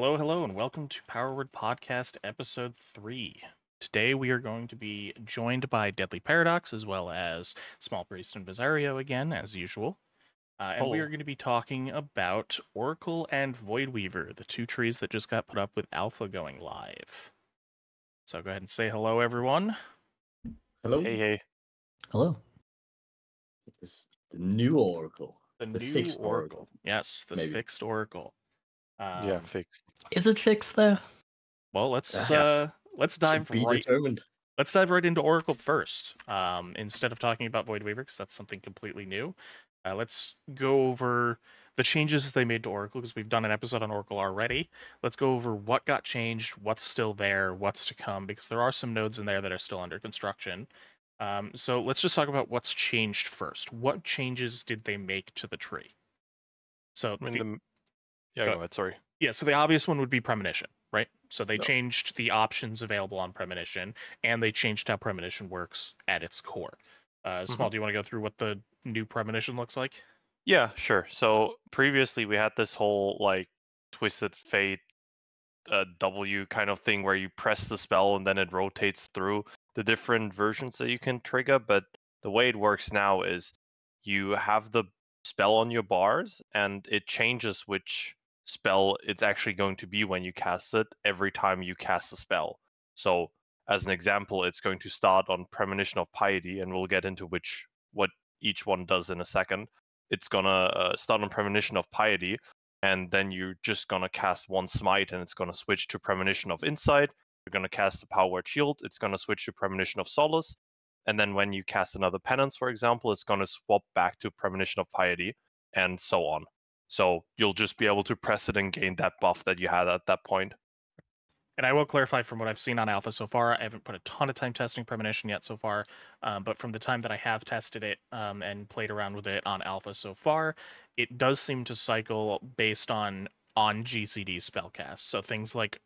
Hello, hello, and welcome to Power Word Podcast Episode 3. Today we are going to be joined by Deadly Paradox, as well as Smallpriest and Viserio again, as usual. And we are going to be talking about Oracle and Voidweaver, the two trees that just got put up with Alpha going live. So go ahead and say hello, everyone. Hello. Hey. Hello. It's the new Oracle. The new fixed Oracle. Yes, the Maybe. fixed Oracle. Yeah, fixed. Is it fixed though? Well, let's Yes. dive To be right. determined. Let's dive right into Oracle first. Instead of talking about Voidweaver, because that's something completely new, let's go over the changes they made to Oracle, because we've done an episode on Oracle already. Let's go over what got changed, what's still there, what's to come, because there are some nodes in there that are still under construction. So let's just talk about what's changed first. What changes did they make to the tree? So Go ahead, sorry. yeah, so the obvious one would be Premonition, right? So they No. changed the options available on Premonition, and they changed how Premonition works at its core. Small, do you want to go through what the new Premonition looks like? Yeah, sure. So previously we had this whole like Twisted Fate W kind of thing where you press the spell and then it rotates through the different versions that you can trigger, but the way it works now is you have the spell on your bars and it changes which spell it's actually going to be when you cast it every time you cast a spell. So as an example, it's going to start on Premonition of Piety, and we'll get into what each one does in a second. It's gonna start on Premonition of Piety, and then you're just gonna cast one smite, and it's gonna switch to Premonition of Insight. You're gonna cast the Power Word Shield. It's gonna switch to Premonition of Solace, and then when you cast another Penance, for example, it's gonna swap back to Premonition of Piety, and so on. So you'll just be able to press it and gain that buff that you had at that point. And I will clarify from what I've seen on Alpha so far, I haven't put a ton of time testing Premonition yet so far, but from the time that I have tested it and played around with it on Alpha so far, it does seem to cycle based on GCD spellcast. So things like,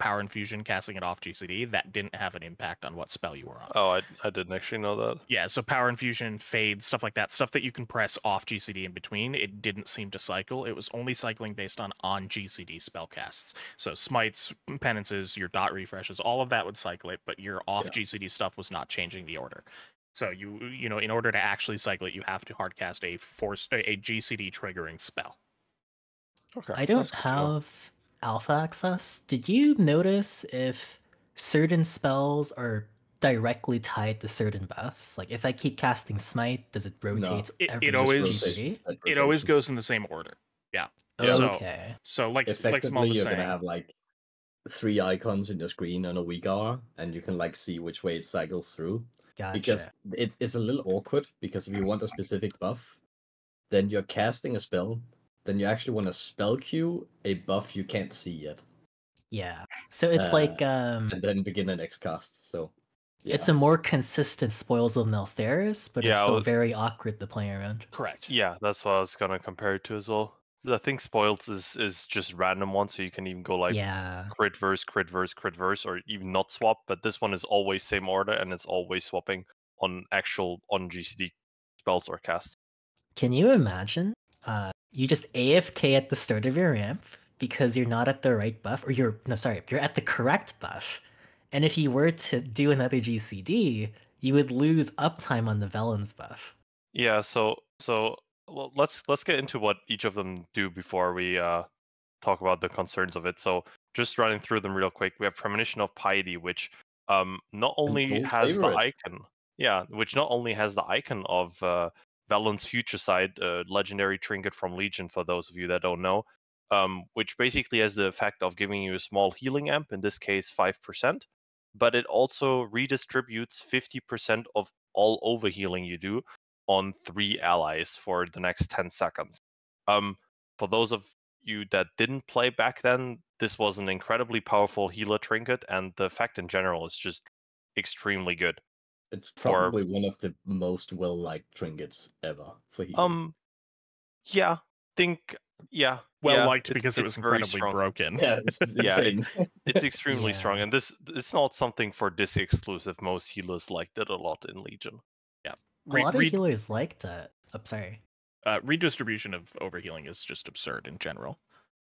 Power Infusion, casting it off GCD, that didn't have an impact on what spell you were on. Oh, I didn't actually know that. Yeah, so Power Infusion, Fade, stuff like that, stuff that you can press off GCD in between, it didn't seem to cycle. It was only cycling based on GCD spellcasts. So Smites, Penances, your dot refreshes, all of that would cycle it, but your off GCD stuff was not changing the order. So you in order to actually cycle it, you have to hardcast a GCD triggering spell. Okay. I don't have alpha access. Did you notice if certain spells are directly tied to certain buffs? Like if I keep casting Smite, does it rotate every it always GCD? It always goes in the same order. Yeah. Okay. So like Effectively, Small was you're saying, gonna have like 3 icons in your screen on a weak hour, and you can like see which way it cycles through. Gotcha. Because it's a little awkward, because if you want a specific buff, then you're casting a spell, then you actually want to spell queue a buff you can't see yet. Yeah. So it's like and then begin the next cast. So it's a more consistent Spoils of Neltharis, but it's Yeah, still very awkward to play around. correct. Yeah, that's what I was gonna compare it to as well. I think Spoils is just random one, so you can even go like crit verse, or even not swap. But this one is always same order, and it's always swapping on GCD spells or casts. Can you imagine? You just AFK at the start of your ramp because you're not at the right buff, or you're at the correct buff. And if you were to do another GCD, you would lose uptime on the Velen's buff. Yeah, so well, let's get into what each of them do before we talk about the concerns of it. So just running through them real quick, we have Premonition of Piety, which not only has the icon of Velen's Future Sight, legendary trinket from Legion, for those of you that don't know, which basically has the effect of giving you a small healing amp, in this case 5%, but it also redistributes 50% of all overhealing you do on 3 allies for the next 10 seconds. For those of you that didn't play back then, this was an incredibly powerful healer trinket, and the effect in general is just extremly good. It's probably one of the most well-liked trinkets ever for healing. Well-liked because it was incredibly broken. Yeah, it's insane. It's extremely strong, and it's not something for this exclusive. Most healers liked it a lot in Legion. Yeah, a lot of healers liked it. I'm sorry. Redistribution of overhealing is just absurd in general.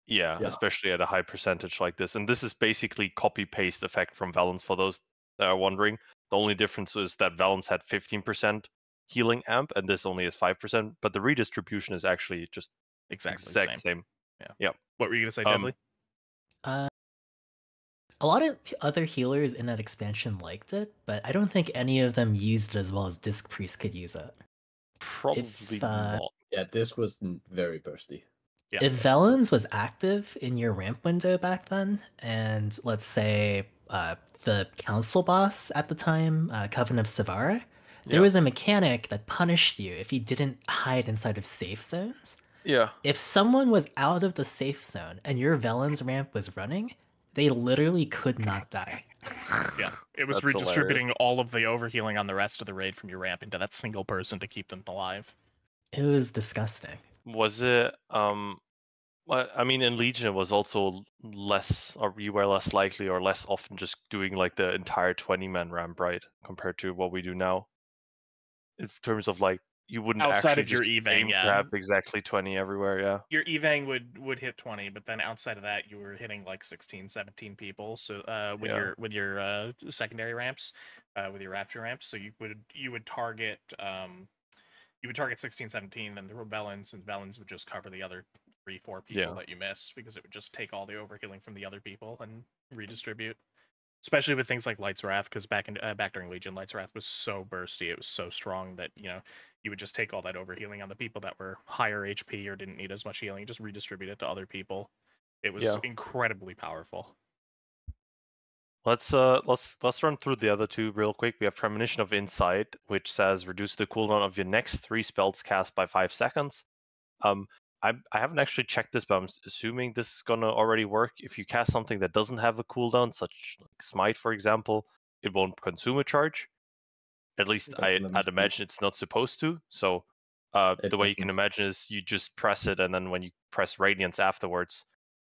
Yeah, Yeah. especially at a high percentage like this. And this is basically copy-paste effect from Valence for those that are wondering. The only difference was that Valence had 15% healing amp, and this only is 5%, but the redistribution is actually just Exactly exact same. Yeah. Yep. What were you gonna say, Um, Deadly? A lot of other healers in that expansion liked it, but I don't think any of them used it as well as Disc Priest could use it. Probably uh, not. Yeah, this was very bursty. Yeah. If Velens was active in your ramp window back then, and let's say the council boss at the time, Coven of Savara, there Yeah. was a mechanic that punished you if you didn't hide inside of safe zones. Yeah. If someone was out of the safe zone and your Velen's ramp was running, they literally could not die. Yeah, it was That's redistributing all of the overhealing on the rest of the raid from your ramp into that single person to keep them alive. It was disgusting. Was it well, I mean, in Legion, it was also less, or you were less likely or less often just doing like the entire 20-man ramp, right? Compared to what we do now. In terms of like, you wouldn't Outside actually of your just evang, aim to yeah. have exactly 20 everywhere, yeah. Your evang would hit 20, but then outside of that, you were hitting like 16, 17 people. So with your secondary ramps, with your rapture ramps, so you would target 16, 17, then the Rebellins, and Velens would just cover the other 3-4 people that you missed, because it would just take all the overhealing from the other people and redistribute. Especially with things like Light's Wrath, because back during Legion, Light's Wrath was so bursty, it was so strong that you would just take all that overhealing on the people that were higher HP or didn't need as much healing, just redistribute it to other people. It was incredibly powerful. Let's run through the other two real quick. We have Premonition of Insight, which says reduce the cooldown of your next 3 spells cast by 5 seconds. I haven't actually checked this, but I'm assuming this is gonna already work. If you cast something that doesn't have a cooldown, such like Smite, for example, it won't consume a charge. At least I'd imagine it's not supposed to. So the way you can imagine is you just press it, and then when you press Radiance afterwards,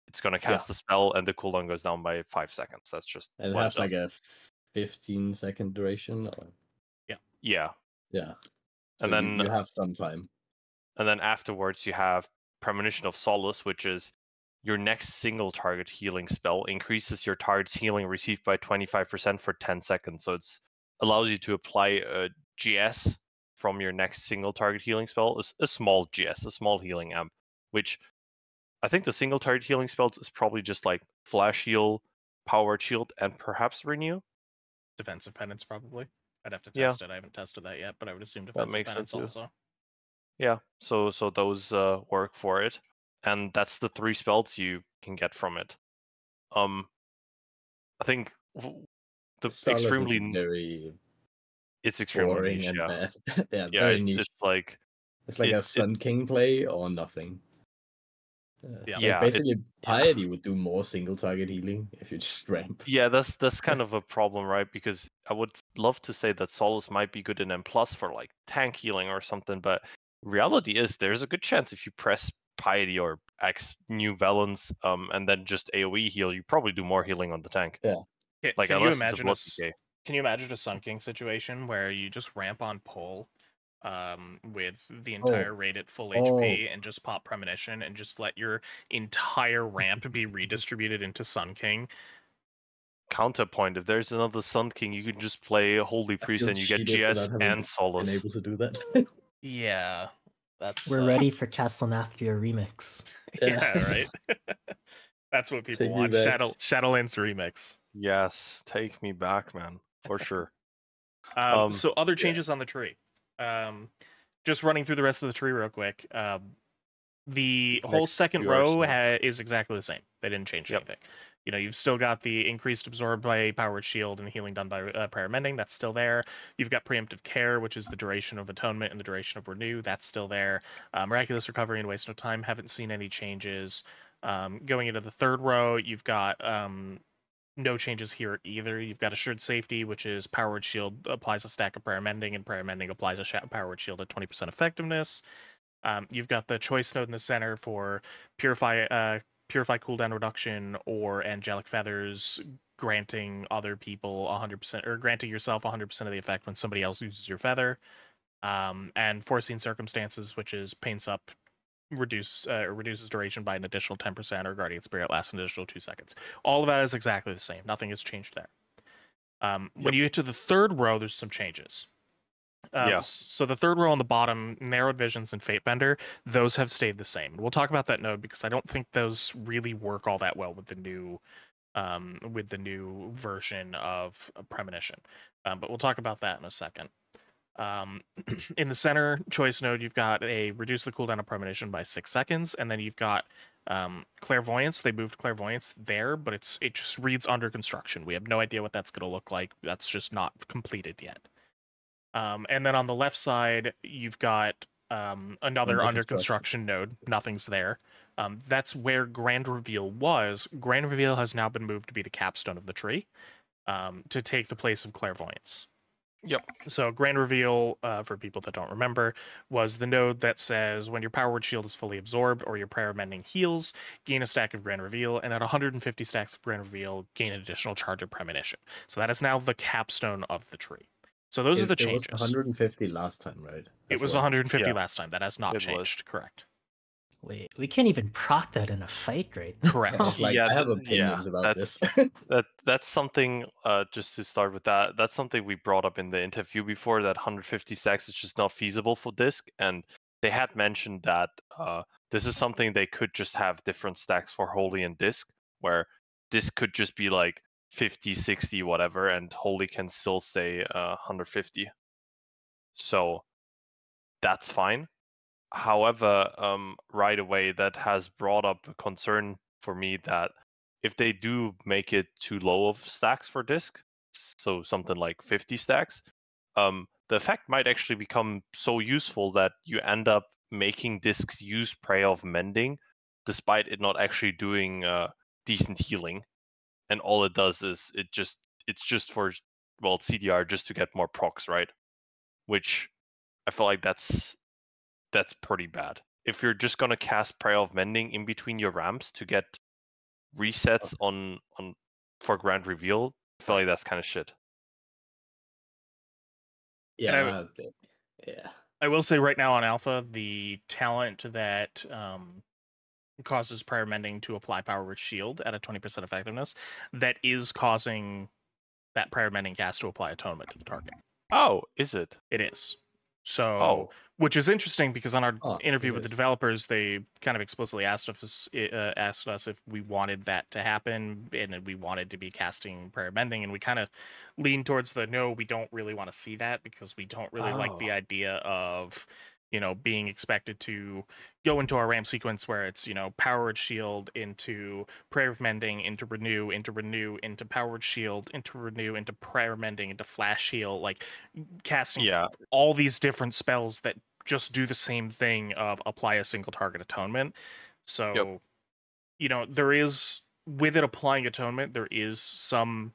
it's gonna cast the spell, and the cooldown goes down by 5 seconds. That's just and it has like a 15-second duration. Or... Yeah. So And then you have some time. And then afterwards, you have Premonition of Solace, which is your next single target healing spell increases your target's healing received by 25% for 10 seconds. So it allows you to apply a GS from your next single target healing spell, a small GS, a small healing amp, which I think the single target healing spells is probably just like Flash Heal, Power Shield, and perhaps Renew. Defensive Penance, probably. I'd have to test it. I haven't tested that yet, but I would assume Defensive Penance also. Yeah, so those work for it, and that's the 3 spells you can get from it. I think the Solace extremely is very it's extremely boring niche, and yeah. bad. Very niche. It's like a Sun King play or nothing. Basically, Piety would do more single target healing if you just ramp. Yeah, that's kind of a problem, right? Because I would love to say that Solace might be good in M+ for like tank healing or something, but reality is there's a good chance if you press Piety or X New Valence and then just AoE heal, you probably do more healing on the tank. Yeah. Like can unless it's a blood decay. Can you imagine a Sun King situation where you just ramp on pull with the entire raid at full HP and just pop Premonition and just let your entire ramp be redistributed into Sun King? Counterpoint, if there's another Sun King, you can just play Holy Priest and you get GS and Solace. Been able to do that. Yeah, that's... We're ready for Castlemathia Remix. Yeah, right? That's what people want. Shadowlands Remix. Yes, take me back, man. For sure. So other changes on the tree. Just running through the rest of the tree real quick. The whole second row is exactly the same. They didn't change anything. You've still got the increased absorb by Powered Shield and healing done by Prayer Mending. That's still there. You've got Preemptive Care, which is the duration of Atonement and the duration of Renew. That's still there. Miraculous Recovery and Waste No Time. Haven't seen any changes. Going into the third row, you've got no changes here either. You've got Assured Safety, which is Powered Shield applies a stack of Prayer Mending, and Prayer Mending applies a Powered Shield at 20% effectiveness. You've got the Choice Node in the center for Purify cooldown reduction or Angelic Feathers, granting other people 100%, or granting yourself 100% of the effect when somebody else uses your feather. And Foreseen Circumstances, which is paints up reduces duration by an additional 10%, or Guardian Spirit lasts an additional 2 seconds. All of that is exactly the same. Nothing has changed there. When you get to the third row, there's some changes. So the third row on the bottom, Narrowed Visions and Fatebender, those have stayed the same. We'll talk about that node because I don't think those really work all that well with the new version of Premonition. But we'll talk about that in a second. In the center choice node, you've got a reduce the cooldown of Premonition by 6 seconds, and then you've got Clairvoyance. They moved Clairvoyance there, but it just reads under construction. We have no idea what that's going to look like. That's just not completed yet. And then on the left side, you've got another under construction node. Nothing's there. That's where Grand Reveal was. Grand Reveal has now been moved to be the capstone of the tree, to take the place of Clairvoyance. Yep. So Grand Reveal, for people that don't remember, was the node that says when your Power Word Shield is fully absorbed or your Prayer Mending heals, gain a stack of Grand Reveal, and at 150 stacks of Grand Reveal, gain an additional charge of Premonition. So that is now the capstone of the tree. So those are the changes. It was 150 last time, right? It was 150 last time. That has not changed. Correct. Wait, we can't even proc that in a fight, right? Correct. I have opinions about this. That's something, just to start with that's something we brought up in the interview before, that 150 stacks is just not feasible for Disc, and they had mentioned that this is something they could just have different stacks for Holy and Disc, where Disc could just be like 50, 60, whatever, and Holy can still stay 150. So that's fine. However, right away, that has brought up a concern for me that if they do make it too low of stacks for Disc, so something like 50 stacks, the effect might actually become so useful that you end up making Discs use Prayer of Mending, despite it not actually doing decent healing. And all it does is it's just for, well, CDR, just to get more procs, right? Which I feel like that's pretty bad. If you're just gonna cast Prayer of Mending in between your ramps to get resets on for Grand Reveal, I feel like that's kind of shit. Yeah, I will say right now on Alpha, the talent that causes Prayer Mending to apply Power Word Shield at a 20% effectiveness, that is causing that Prayer Mending cast to apply Atonement to the target. Oh, is it? It is. So, which is interesting because on our interview with the developers, they kind of explicitly asked us if we wanted that to happen and we wanted to be casting Prayer Mending, and we kind of leaned towards the no, we don't really want to see that because we don't really like the idea of, being expected to go into our ramp sequence where it's, Power Word Shield into Prayer of Mending, into Renew, into Power Word Shield, into Renew, into Prayer Mending, into Flash Heal, like casting all these different spells that just do the same thing of apply a single target atonement. So, there is, with it applying atonement, there is some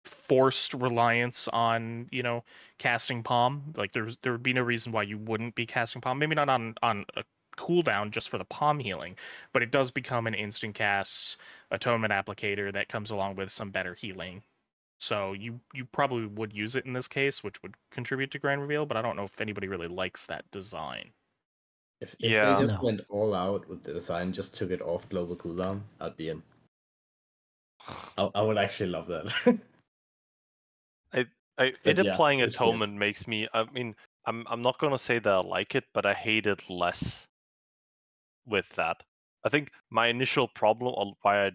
forced reliance on casting Palm. Like there would be no reason why you wouldn't be casting Palm, maybe not on a cooldown just for the Palm healing, but it does become an instant cast atonement applicator that comes along with some better healing. So you probably would use it in this case, which would contribute to Grand Reveal, but I don't know if anybody really likes that design. If they just went all out with the design, just took it off global cooldown, I'd be in. I would actually love that. Applying atonement makes me. I mean, I'm not gonna say that I like it, but I hate it less with that. I think my initial problem on why I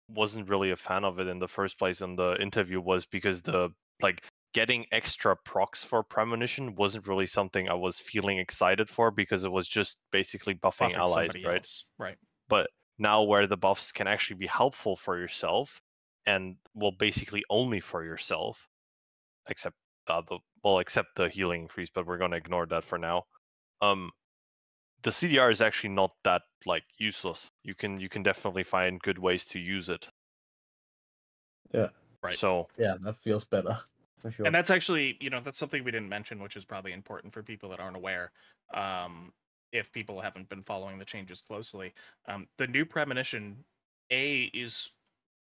wasn't really a fan of it in the first place in the interview was because getting extra procs for Premonition wasn't really something I was feeling excited for, because it was just basically buffing allies, right? Right. But now where the buffs can actually be helpful for yourself, and basically only for yourself, except the healing increase, but we're gonna ignore that for now. The CDR is actually not that useless. You can definitely find good ways to use it. Yeah. Right. So that feels better for sure. And that's actually, that's something we didn't mention, which is probably important for people that aren't aware. If people haven't been following the changes closely, the new Premonition is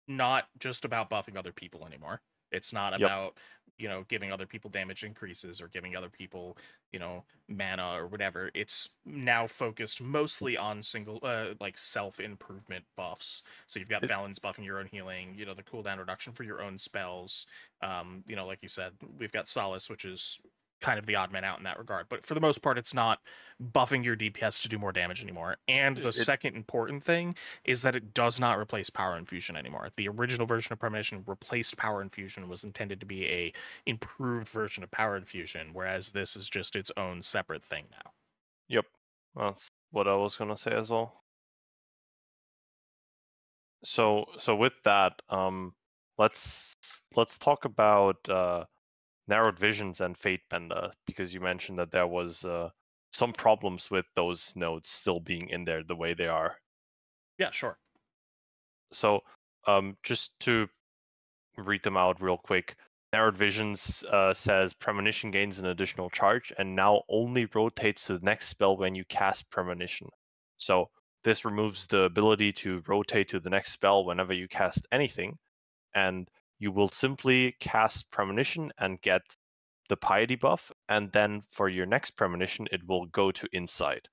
not just about buffing other people anymore. It's not Yep. about, giving other people damage increases or giving other people, mana or whatever. It's now focused mostly on single, like self-improvement buffs. So you've got It- Valens buffing your own healing, the cooldown reduction for your own spells. Like you said, we've got Solace, which is kind of the odd man out in that regard. But for the most part, it's not buffing your DPS to do more damage anymore. And the It- second important thing is that it does not replace Power Infusion anymore. The original version of Premonition replaced Power Infusion, was intended to be a improved version of Power Infusion, whereas this is just its own separate thing now. Yep. That's what I was gonna say as well. So with that, let's talk about Narrowed Visions and Fatebender, because you mentioned that there was some problems with those nodes still being in there the way they are. Yeah, sure. So just to read them out real quick. Narrowed Visions says Premonition gains an additional charge and now only rotates to the next spell when you cast Premonition. So this removes the ability to rotate to the next spell whenever you cast anything, and you will simply cast Premonition and get the Piety buff, and then for your next Premonition it will go to Insight.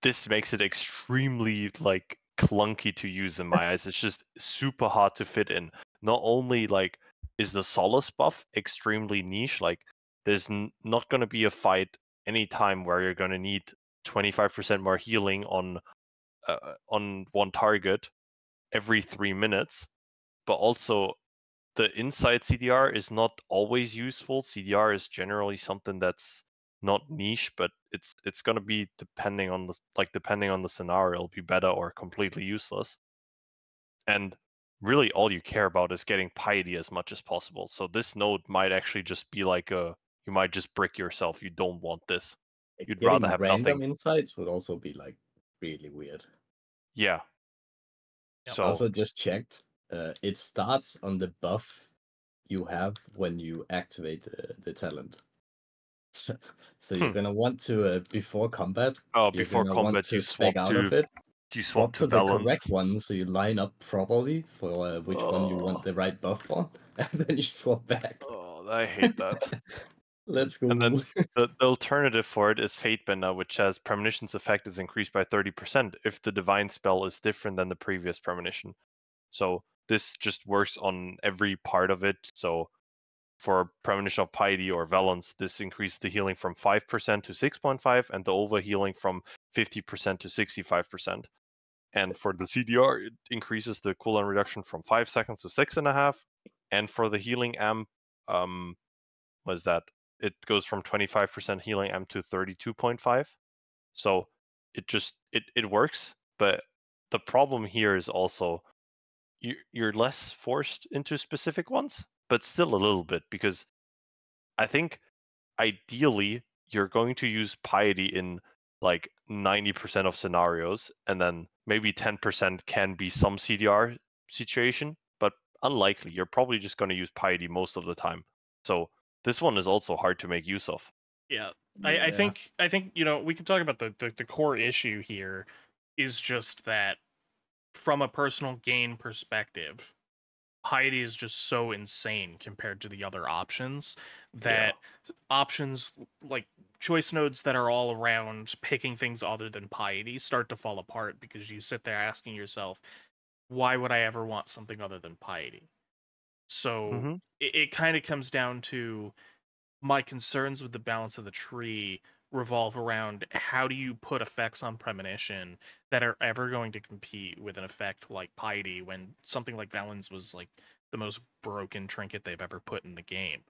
This makes it extremely clunky to use in my eyes. It's just super hard to fit in. Not only is the Solace buff extremely niche, there's not going to be a fight anytime where you're going to need 25% more healing on one target every 3 minutes, but also the Insight CDR is not always useful. CDR is generally something that's not niche, but it's gonna be depending on the scenario, it'll be better or completely useless. And really, all you care about is getting Piety as much as possible. So this node might actually just be you might just brick yourself. You don't want this. You'd Getting rather have random nothing. insights would also be really weird. Yeah. Yep. So Also, just checked. It starts on the buff you have when you activate the talent. So you're gonna want to before combat. You're before gonna want combat, you to spec swap out of it. you Swap swap to to the Valence. correct one, so you line up properly for which one you want the right buff for, and then you swap back. Oh, I hate that. Let's go. And then the alternative for it is Fatebender, which says Premonition's effect is increased by 30% if the divine spell is different than the previous Premonition. So this just works on every part of it. So for Premonition of Piety or Valence, this increases the healing from 5% to 6.5 and the overhealing from 50% to 65%. And for the CDR, it increases the cooldown reduction from 5 seconds to 6.5. And for the healing amp, what is that? It goes from 25% healing amp to 32.5. So it works, but the problem here is also you're less forced into specific ones, but still a little bit, because I think ideally you're going to use Piety in 90% of scenarios, and then maybe 10% can be some CDR situation, but unlikely. You're probably just going to use Piety most of the time. So this one is also hard to make use of. Yeah. I think we can talk about the core issue here is just that from a personal gain perspective, Piety is just so insane compared to the other options that options like choice nodes that are all around picking things other than Piety start to fall apart, because you sit there asking yourself, why would I ever want something other than Piety? So it kind of comes down to my concerns with the balance of the tree revolve around how do you put effects on Premonition that are ever going to compete with an effect like Piety, when something like Valens was the most broken trinket they've ever put in the game.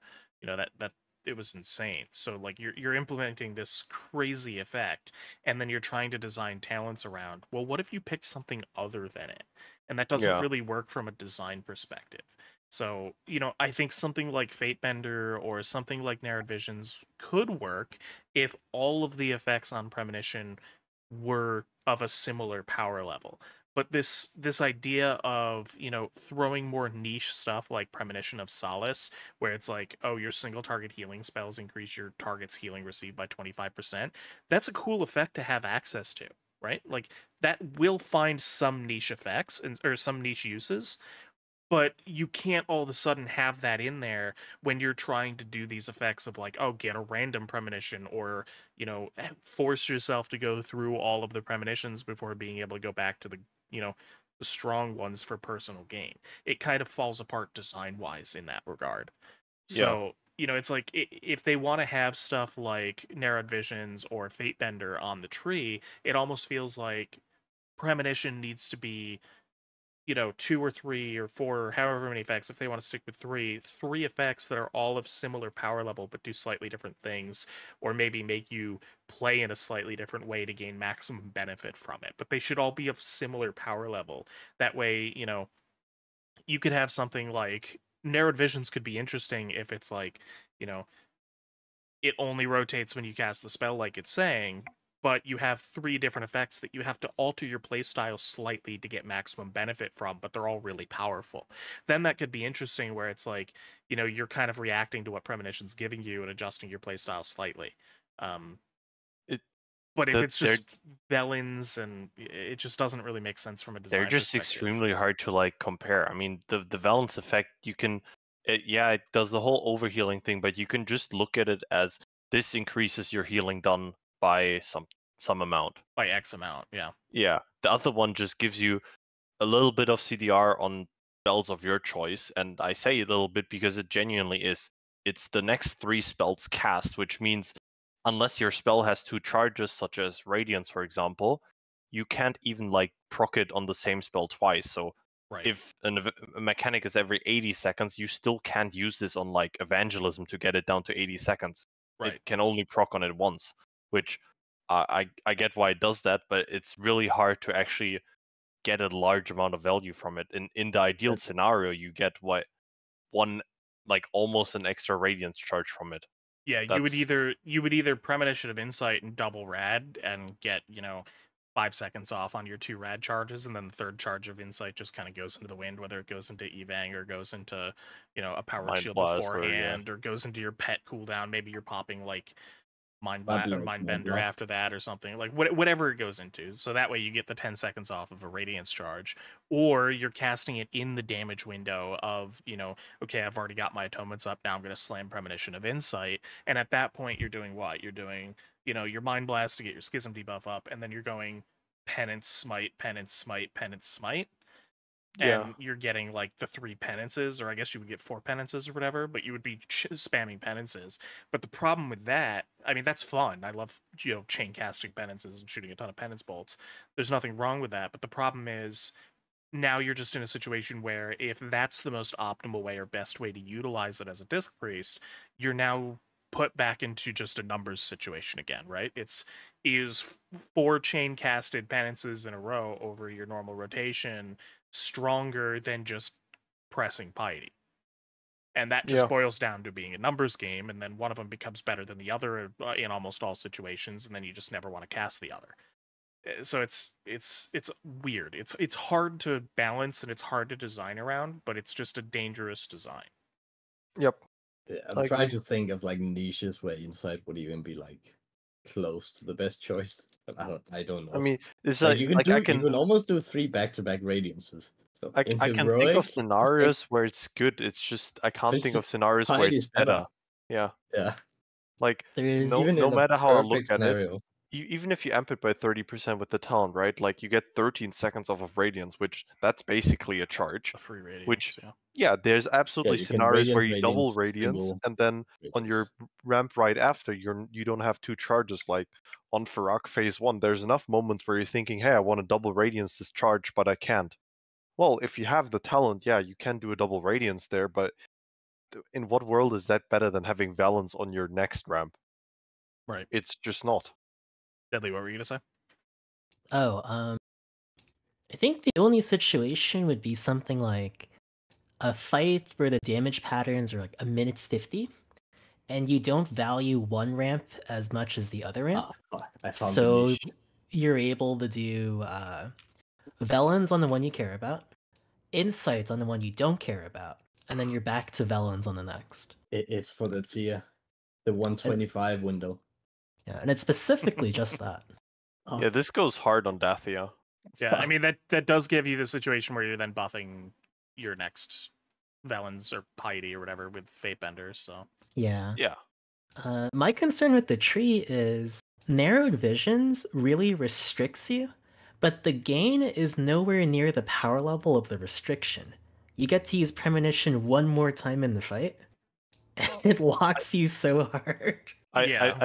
That it was insane. So you're implementing this crazy effect, and then you're trying to design talents around, well, what if you pick something other than it? And that doesn't really work from a design perspective. So, I think something like Fatebender or something like Narrowed Visions could work if all of the effects on Premonition were of a similar power level. But this idea of, throwing more niche stuff like Premonition of Solace, where it's like, oh, your single target healing spells increase your target's healing received by 25%, that's a cool effect to have access to, right? That will find some niche effects or some niche uses, But you can't all of a sudden have that in there when you're trying to do these effects of like, oh, get a random premonition, or, force yourself to go through all of the premonitions before being able to go back to the, the strong ones for personal gain. It kind of falls apart design-wise in that regard. Yeah. So, it's like if they want to have stuff like Narrowed Visions or Fatebender on the tree, it almost feels like Premonition needs to be, 2 or 3 or 4 or however many effects, if they want to stick with three effects that are all of similar power level but do slightly different things, or maybe make you play in a slightly different way to gain maximum benefit from it. But they should all be of similar power level. That way, you could have something like Narrowed Visions could be interesting if it's like, it only rotates when you cast the spell, like it's saying, but you have 3 different effects that you have to alter your playstyle slightly to get maximum benefit from, but they're all really powerful. Then that could be interesting where it's like, you're kind of reacting to what Premonition's giving you and adjusting your playstyle slightly. But if it's just Velens, and it just doesn't really make sense from a design They're just perspective. extremely hard to like compare. I mean, the Valence effect, you can, it does the whole overhealing thing, but you can just look at it as this increases your healing done by some amount. By X amount, yeah. Yeah. The other one just gives you a little bit of CDR on spells of your choice, and I say a little bit because it genuinely is. It's the next 3 spells cast, which means unless your spell has 2 charges, such as Radiance, for example, you can't even like proc it on the same spell twice. So Right. if a mechanic is every 80 seconds, you still can't use this on like Evangelism to get it down to 80 seconds. Right. It can only proc on it once, which I get why it does that, but it's really hard to actually get a large amount of value from it. In the ideal scenario, you get one like almost an extra Radiance charge from it. Yeah, you would either Premonition of Insight and double rad and get, 5 seconds off on your 2 rad charges, and then the third charge of Insight just kind of goes into the wind, whether it goes into Evang or goes into, a powered Mind shield Blast beforehand, or goes into your pet cooldown. Maybe you're popping like Mind Mind Blast or Block, Mind Mind Bender Block. after that, or something like whatever it goes into. So that way you get the 10 seconds off of a Radiance charge, or you're casting it in the damage window of, okay, I've already got my atonements up, now I'm going to slam Premonition of Insight, and at that point you're doing what? You're doing, your Mind Blast to get your Schism debuff up, and then you're going Penance, Smite, Penance, Smite, Penance, Smite. Yeah. And you're getting like the 3 penances, or I guess you would get 4 penances or whatever, but you would be spamming penances. But the problem with that, I mean, that's fun. I love, chain casting penances and shooting a ton of penance bolts. There's nothing wrong with that. But the problem is now you're just in a situation where if that's the most optimal way or best way to utilize it as a disc priest, you're now put back into just a numbers situation again, right? Is 4 chain casted penances in a row over your normal rotation stronger than just pressing piety? And that just boils down to being a numbers game, and then one of them becomes better than the other in almost all situations, and then you just never want to cast the other. So it's weird. It's hard to balance and it's hard to design around, but it's just a dangerous design. Yep. Yeah, I'm trying to think of like niches where Insight would even be like close to the best choice, but I don't know. I mean, it's like you can like you can almost do 3 back-to-back Radiances. So I in can think heroic, of scenarios where it's good. It's just I can't This think of is scenarios where Piety it's is better. better. Yeah. Yeah, Like There's no even in a matter how I look perfect at it, scenario. even if you amp it by 30% with the talent, right? Like you get 13 seconds off of Radiance, which that's basically a charge. A free Radiance, Which yeah. there's absolutely you can scenarios where you Radiant double Radiance, Radiance, single and then on your Radiance. ramp right after, you don't have 2 charges. Like on Farak phase 1, there's enough moments where you're thinking, hey, I want to double Radiance this charge, but I can't. Well, if you have the talent, yeah, you can do a double Radiance there, but in what world is that better than having Valence on your next ramp? Right. It's just not. Deadly, what were you gonna say? I think the only situation would be something like a fight where the damage patterns are like a minute 50, and you don't value one ramp as much as the other ramp. I found the So niche. you're able to do Velens on the one you care about, Insights on the one you don't care about, and then you're back to Velens on the next. It's for the tier, the 125 window. Yeah, and it's specifically just that. Yeah, this goes hard on Dathia. Yeah, I mean that does give you the situation where you're then buffing, your next Velens or Piety or whatever with Fatebender. So Yeah. Yeah. My concern with the tree is narrowed visions really restricts you, but the gain is nowhere near the power level of the restriction. You get to use Premonition one more time in the fight, and it locks you so hard. Yeah.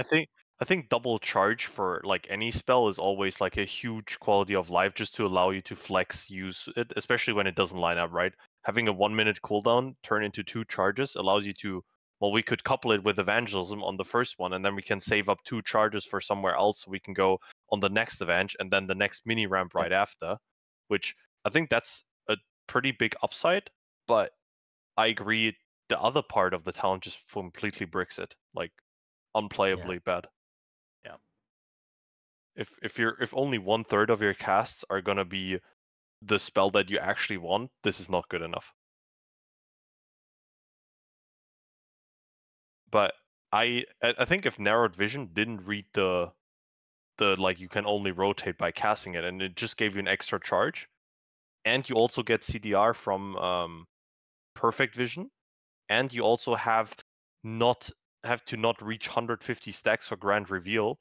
I think double charge for like any spell is always like a huge quality of life just to allow you to flex use it, especially when it doesn't line up, right? Having a 1 minute cooldown turn into 2 charges allows you to, well, we could couple it with evangelism on the first one, and then we can save up 2 charges for somewhere else so we can go on the next evenge and then the next mini ramp right after, which I think that's a pretty big upside, but I agree the other part of the talent just completely bricks it, like unplayably bad. Yeah. If only 1/3 of your casts are gonna be the spell that you actually want, this is not good enough. But I think if narrowed vision didn't read the like you can only rotate by casting it, and it just gave you an extra charge, and you also get CDR from perfect vision, and you also have to not reach 150 stacks for grand reveal,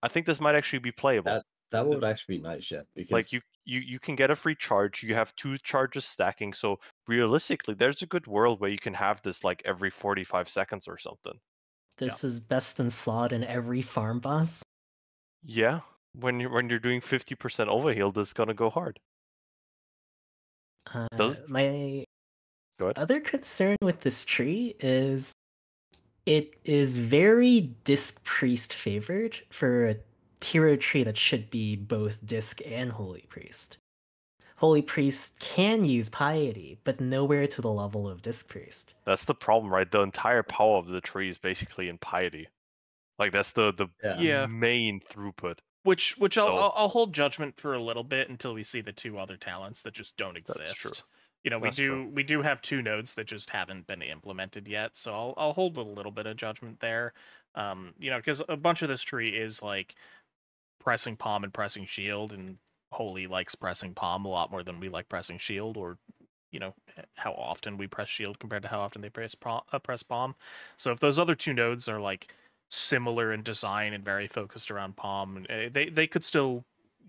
I think this might actually be playable. That would actually be nice, yeah. Like Because you can get a free charge, you have 2 charges stacking, so realistically there's a good world where you can have this like every 45 seconds or something. This is best in slot in every farm boss. Yeah, when you're doing 50% overheal, this is gonna go hard. Does it? My Go ahead. other concern with this tree is it is very Disc Priest favored for a hero tree that should be both Disc and Holy Priest. Holy Priest can use Piety, but nowhere to the level of Disc Priest. That's the problem, right? The entire power of the tree is basically in piety. Like that's the Yeah. main throughput. Which So- I'll hold judgment for a little bit until we see the 2 other talents that just don't exist. That's true. You know, That's true. we do have 2 nodes that just haven't been implemented yet, so I'll hold a little bit of judgment there. You know, because a bunch of this tree is like pressing palm and pressing shield, and Holy likes pressing palm a lot more than we like pressing shield, or you know how often we press shield compared to how often they press palm. So if those other 2 nodes are like similar in design and very focused around palm, they could still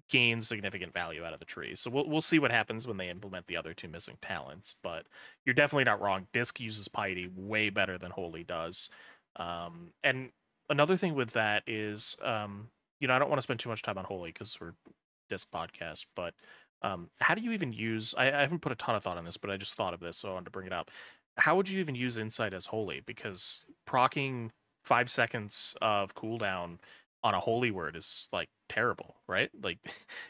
gain significant value out of the tree. So we'll see what happens when they implement the other 2 missing talents. But you're definitely not wrong. Disc uses Piety way better than Holy does. And another thing with that is, you know, I don't want to spend too much time on Holy because we're Disc podcast, but how do you even use? I haven't put a ton of thought on this, but I just thought of this, so I wanted to bring it up. How would you even use Insight as Holy? Because proccing 5 seconds of cooldown on a holy word is like terrible, right? Like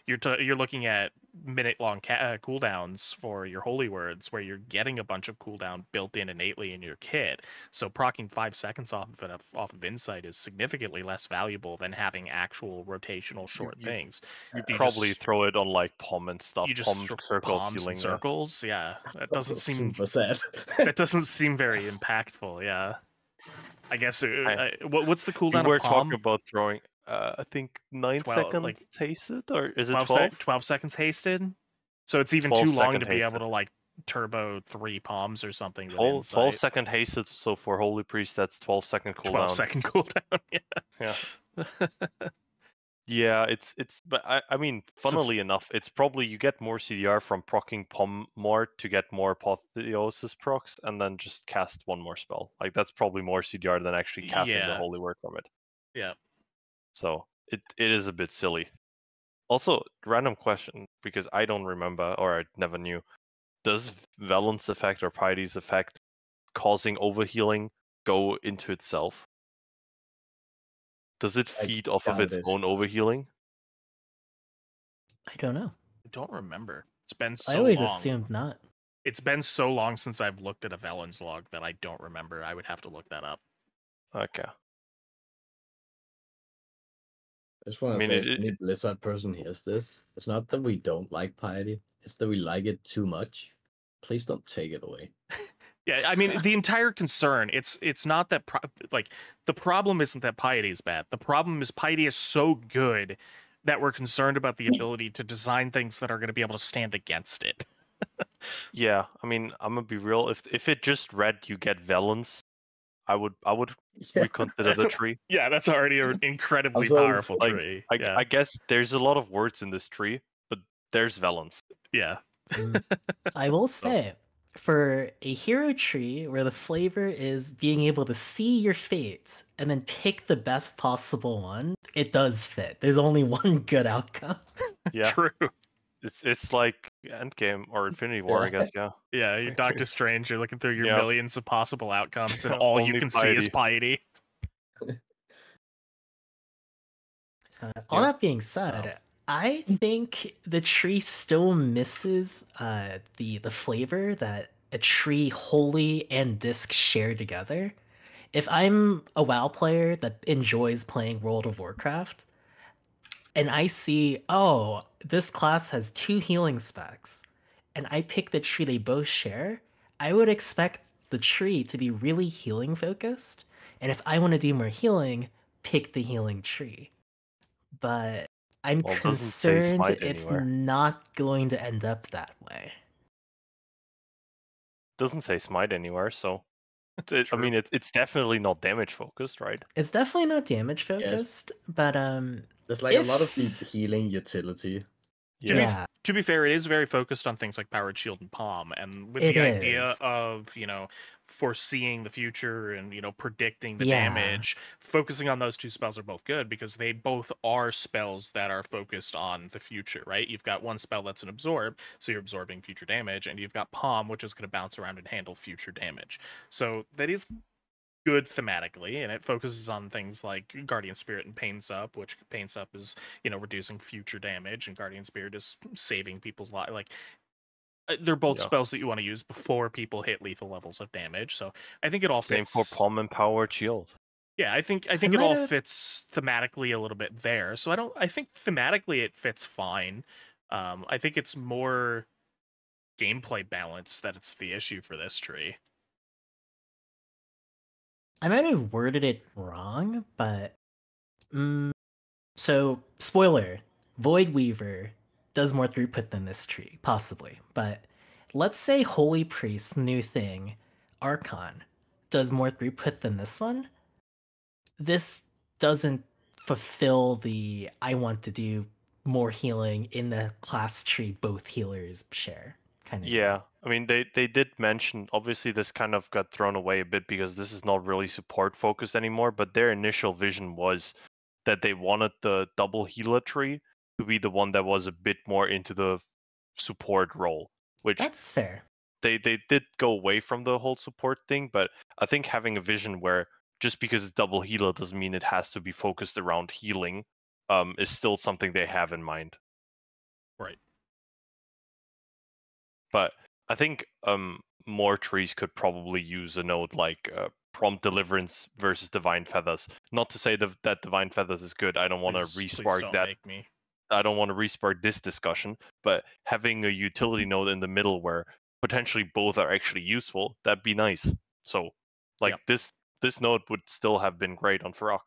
you're looking at minute-long cooldowns for your holy words, where you're getting a bunch of cooldown built in innately in your kit. So proccing 5 seconds off of Insight is significantly less valuable than having actual rotational short things. You You probably just- throw it on like palm and stuff. You just Palm throw circle palms healing. and circles, yeah. That doesn't that's seem super sad. that doesn't seem very impactful. Yeah, I guess. What's the You cooldown were of palm? talking about throwing. I think 9 12, seconds like, hasted, or is it 12, 12? 12 seconds hasted. So it's even 12 too long second to be able hasted. to like turbo 3 palms or something with 12 Insight. second hasted. So for Holy Priest, that's 12-second cooldown. 12-second cooldown. Yeah. Yeah. Yeah, it's but I mean, funnily enough, it's probably you get more CDR from proccing Pom more to get more Apotheosis procs, and then just cast 1 more spell. Like that's probably more CDR than actually casting the Yeah. Holy Word from it. Yeah. So it is a bit silly. Also, random question, because I don't remember or I never knew. Does Valence effect or Piety's effect causing overhealing go into itself? Does it I feed off of doubt its it. own overhealing? I don't know. I don't remember. It's been so I always long. assumed not. It's been so long since I've looked at a Velen's log that I don't remember. I would have to look that up. Okay. I just want I to mean, say, if any Blizzard person hears this, it's not that we don't like Piety, it's that we like it too much. Please don't take it away. Yeah, I mean, the entire concern, it's not that, like, the problem isn't that Piety is bad. The problem is Piety is so good that we're concerned about the ability to design things that are going to be able to stand against it. Yeah, I mean, I'm gonna be real. If it just read you get Valence, I would Yeah. reconsider the tree. Yeah, that's already an incredibly Also, powerful Like, tree. I, Yeah, I guess there's a lot of words in this tree, but there's Valence. yeah. Mm, I will So- say, for a hero tree where the flavor is being able to see your fate and then pick the best possible one, it does fit. There's only one good outcome. Yeah, True. it's like Endgame or Infinity War, I Yeah. guess. Yeah. Yeah, you're Doctor Strange. You're looking through your Yep. millions of possible outcomes, and all you Only can see is piety. All Yeah. that being So- said, I think the tree still misses the flavor that a tree wholly and disc share together. If I'm a WoW player that enjoys playing World of Warcraft, and I see, oh, this class has 2 healing specs, and I pick the tree they both share, I would expect the tree to be really healing focused, and if I want to do more healing, pick the healing tree. But I'm Well, it doesn't say concerned smite it's anywhere. not going to end up that way. Doesn't say smite anywhere, so I True. mean, it's definitely not damage focused, right? It's definitely not damage focused, but There's like a lot of the if healing utility. yeah, To be fair, it is very focused on things like powered shield and palm, and with It the idea is. of foreseeing the future and predicting the Yeah. damage. Focusing on those two spells are both good because they both are spells that are focused on the future, right? You've got one spell that's an absorb, so you're absorbing future damage, and you've got palm, which is going to bounce around and handle future damage. So that is good thematically, and it focuses on things like Guardian Spirit and Pain Sup, which Pain Sup is reducing future damage, and Guardian Spirit is saving people's lives. Like they're both Yeah. spells that you want to use before people hit lethal levels of damage. So I think it all Same fits. for palm and powered shield. Yeah, I think it might all have- fits thematically a little bit there. So I think thematically it fits fine. I think it's more gameplay balance that it's the issue for this tree. I might have worded it wrong, but so spoiler, Voidweaver does more throughput than this tree, possibly. But let's say Holy Priest, new thing, Archon, does more throughput than this one. This doesn't fulfill the I want to do more healing in the class tree both healers share kind of Yeah, deal. I mean they did mention, obviously this kind of got thrown away a bit because this is not really support focused anymore, but their initial vision was that they wanted the double healer tree to be the one that was a bit more into the support role, which That's fair. they did go away from the whole support thing, but I think having a vision where just because it's double healer doesn't mean it has to be focused around healing is still something they have in mind. Right. But I think more trees could probably use a node like Prompt Deliverance versus Divine Feathers. Not to say that Divine Feathers is good. I don't want to Please respark don't that. make me. I don't want to respark this discussion. But having a utility node in the middle where potentially both are actually useful, that'd be nice. So, like Yep. this node would still have been great on Farok.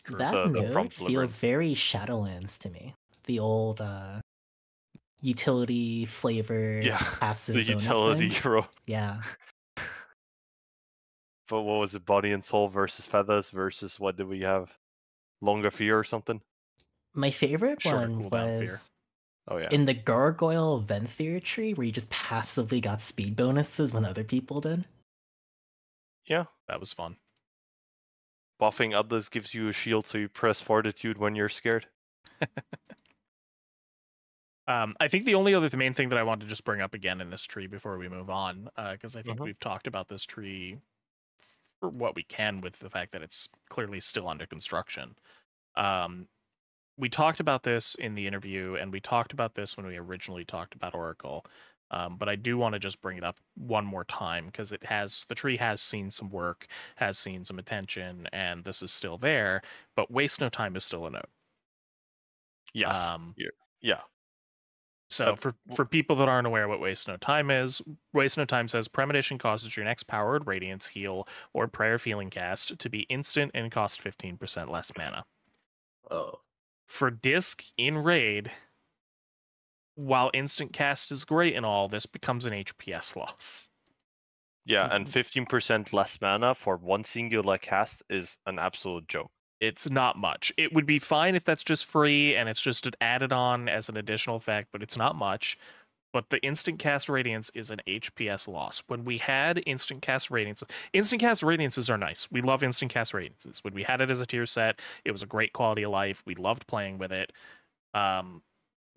True. That The node prompt feels deliverance. very Shadowlands to me. The old utility flavor Yeah, passive the bonus utility things. hero. Yeah. But what was it? Body and Soul versus Feathers versus what did we have? Longer Fear or something? My favorite Shorter one cooldown fear. was Oh yeah. in the Gargoyle Venthyr tree where you just passively got speed bonuses when other people did. Yeah. That was fun. Buffing others gives you a shield, so you press Fortitude when you're scared. I think the only other main thing that I want to just bring up again in this tree before we move on, because I think Mhm. we've talked about this tree for what we can with the fact that it's clearly still under construction. We talked about this in the interview, and we talked about this when we originally talked about Oracle. But I do want to just bring it up one more time because the tree has seen some work, has seen some attention, and this is still there. But Waste No Time is still a note. Yes. Yeah. So for people that aren't aware what Waste No Time is, Waste No Time says Premonition causes your next powered Radiance heal or Prayer Feeling cast to be instant and cost 15% less mana. Oh. For disc in raid, while instant cast is great and all, this becomes an HPS loss. Yeah, and 15% less mana for one singular cast is an absolute joke. It's not much. It would be fine if that's just free and it's just added on as an additional effect, but it's not much. But the instant cast radiance is an HPS loss. When we had instant cast radiances are nice. We love instant cast radiances. When we had it as a tier set, it was a great quality of life. We loved playing with it.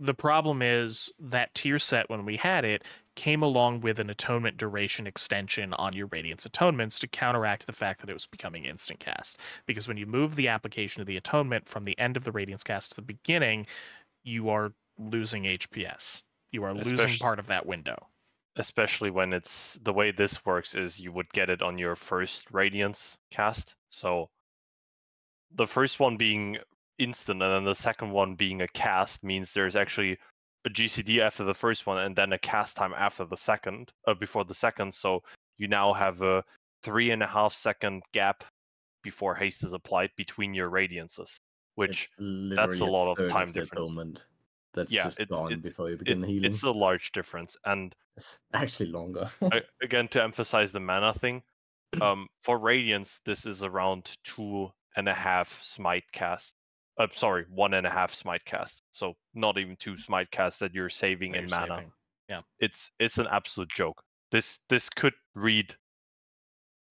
The problem is that tier set, when we had it, came along with an atonement duration extension on your Radiance atonements to counteract the fact that it was becoming instant cast. Because when you move the application of the atonement from the end of the Radiance cast to the beginning, you are losing HPS. You are losing part of that window. Especially when it's the way this works is you would get it on your first Radiance cast. So the first one being instant and then the second one being a cast means there's actually a GCD after the first one and then a cast time after the second, before the second. So you now have a 3.5 second gap before haste is applied between your radiances, which that's a lot of time difference. That's just gone before you begin healing. It's a large difference, and it's actually longer. Again, to emphasize the mana thing, for Radiance, this is around 2.5 smite cast. Sorry, 1.5 smite cast. So not even 2 smite casts that you're saving in mana. Yeah, it's an absolute joke. This could read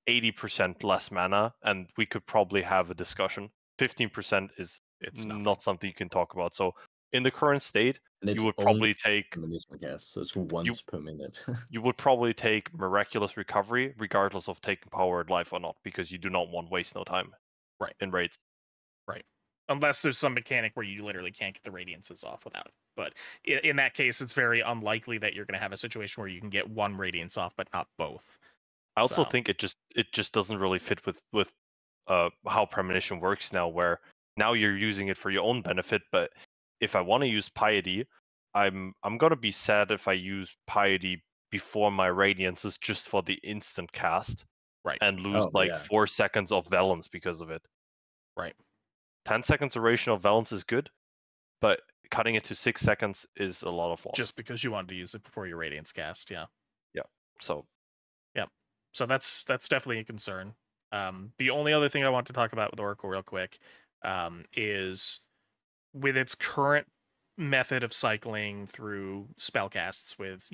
80% less mana, and we could probably have a discussion. 15% is not something you can talk about. So in the current state, you would probably take Premonition cast, so it's once per minute. You would probably take Miraculous Recovery, regardless of taking Powered Life or not, because you do not want waste no time. Right. In raids. Right. Unless there's some mechanic where you literally can't get the radiances off without it. But in that case, it's very unlikely that you're going to have a situation where you can get one radiance off, but not both. I also think it just doesn't really fit with how Premonition works now, where now you're using it for your own benefit, but if I want to use Piety, I'm gonna be sad if I use Piety before my Radiances just for the instant cast, right, and lose 4 seconds of Valence because of it. Right. 10 seconds duration of Valence is good, but cutting it to 6 seconds is a lot of loss. Just because you wanted to use it before your Radiance cast, yeah. Yeah. So. Yeah. So that's definitely a concern. The only other thing I want to talk about with Oracle real quick is with its current method of cycling through spell casts with,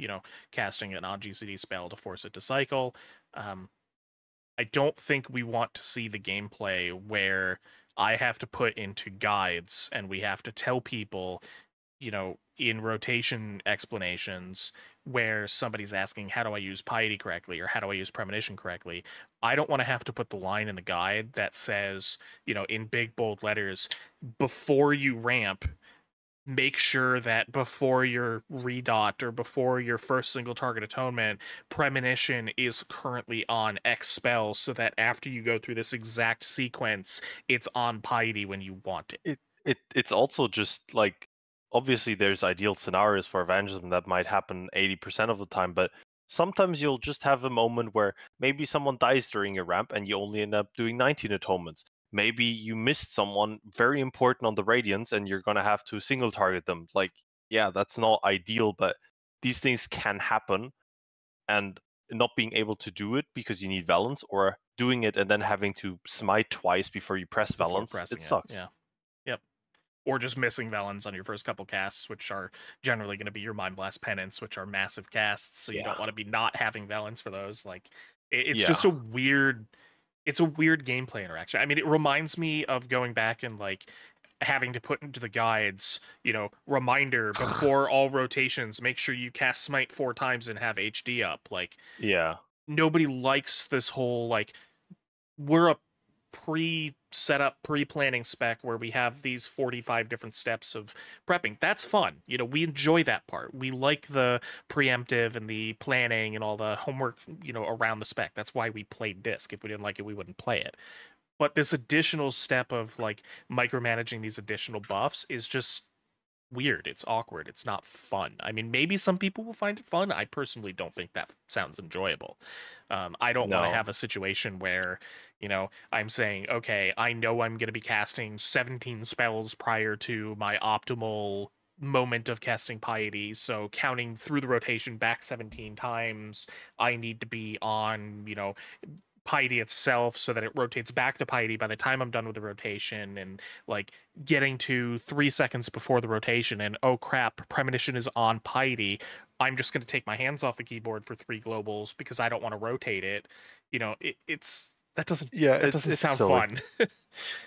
casting an on-GCD spell to force it to cycle, I don't think we want to see the gameplay where I have to put into guides and we have to tell people, in rotation explanations where somebody's asking, how do I use Piety correctly, or how do I use Premonition correctly? I don't want to have to put the line in the guide that says, in big bold letters, before you ramp, make sure that before your redot or before your first single target atonement, Premonition is currently on X spell, so that after you go through this exact sequence, it's on Piety when you want it. It's also just like, obviously there's ideal scenarios for evangelism that might happen 80% of the time, but sometimes you'll just have a moment where maybe someone dies during a ramp and you only end up doing 19 atonements. Maybe you missed someone very important on the Radiance and you're going to have to single target them. Like, yeah, that's not ideal, but these things can happen. And not being able to do it because you need Valence, or doing it and then having to smite twice before you press Valence, it sucks. Yeah. Yep. Or just missing Valence on your first couple casts, which are generally going to be your Mind Blast Penance, which are massive casts, so you don't want to be not having Valence for those. Like, it's just a weird gameplay interaction. I mean, it reminds me of going back and having to put into the guides, reminder before all rotations, make sure you cast Smite 4 times and have HD up. Nobody likes this whole we're a pre-setup, pre-planning spec where we have these 45 different steps of prepping. That's fun. We enjoy that part. We like the preemptive and the planning and all the homework, around the spec. That's why we played Disc. If we didn't like it, we wouldn't play it. But this additional step of micromanaging these additional buffs is just weird. It's awkward. It's not fun. I mean, maybe some people will find it fun. I personally don't think that sounds enjoyable. I don't want to have a situation where, I'm saying, okay, I know I'm going to be casting 17 spells prior to my optimal moment of casting Piety. So counting through the rotation back 17 times, I need to be on, Piety itself so that it rotates back to Piety by the time I'm done with the rotation, and like getting to 3 seconds before the rotation and oh crap, Premonition is on Piety. I'm just going to take my hands off the keyboard for 3 globals because I don't want to rotate it. It's that doesn't it's sound silly. fun.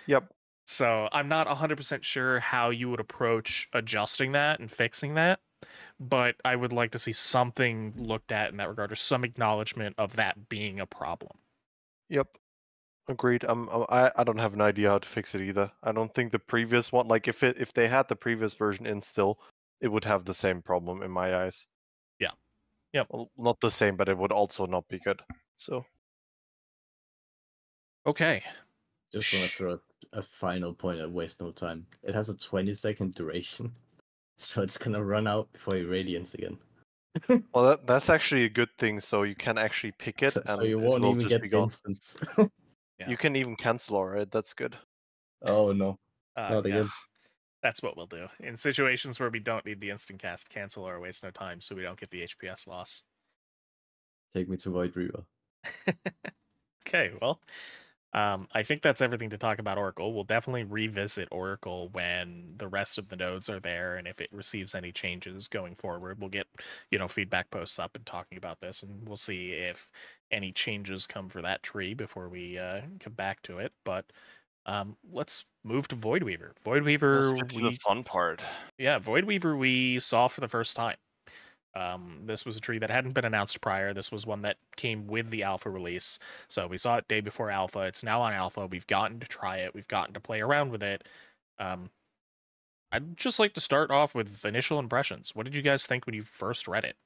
Yep. So I'm not 100% sure how you would approach adjusting that and fixing that, but I would like to see something looked at in that regard, or some acknowledgement of that being a problem. Yep. Agreed. I don't have an idea how to fix it either. I don't think the previous one, like if they had the previous version in still, it would have the same problem in my eyes. Yeah. Yep. Well, not the same, but it would also not be good. So. Okay. Just want to throw a final point at Waste No Time. It has a 20-second duration, so it's gonna run out before you Radiance again. Well, that's actually a good thing. So you can actually pick it, So and you it won't will even just get be the gone. instance. Yeah. You can even cancel, alright? That's good. Oh no, not again. Yes. That's what we'll do. In situations where we don't need the instant cast, cancel or waste no time so we don't get the HPS loss. Take me to Voidweaver. Okay, well, I think that's everything to talk about Oracle. We'll definitely revisit Oracle when the rest of the nodes are there, and if it receives any changes going forward, we'll get, feedback posts up and talking about this, and we'll see if any changes come for that tree before we come back to it. But let's move to Voidweaver. Let's get to the Voidweaver, fun part. yeah, Voidweaver we saw for the first time. This was a tree that hadn't been announced prior. This was one that came with the alpha release. So we saw it day before alpha. It's now on alpha. We've gotten to try it. We've gotten to play around with it. I'd just like to start off with initial impressions. What did you guys think when you first read it?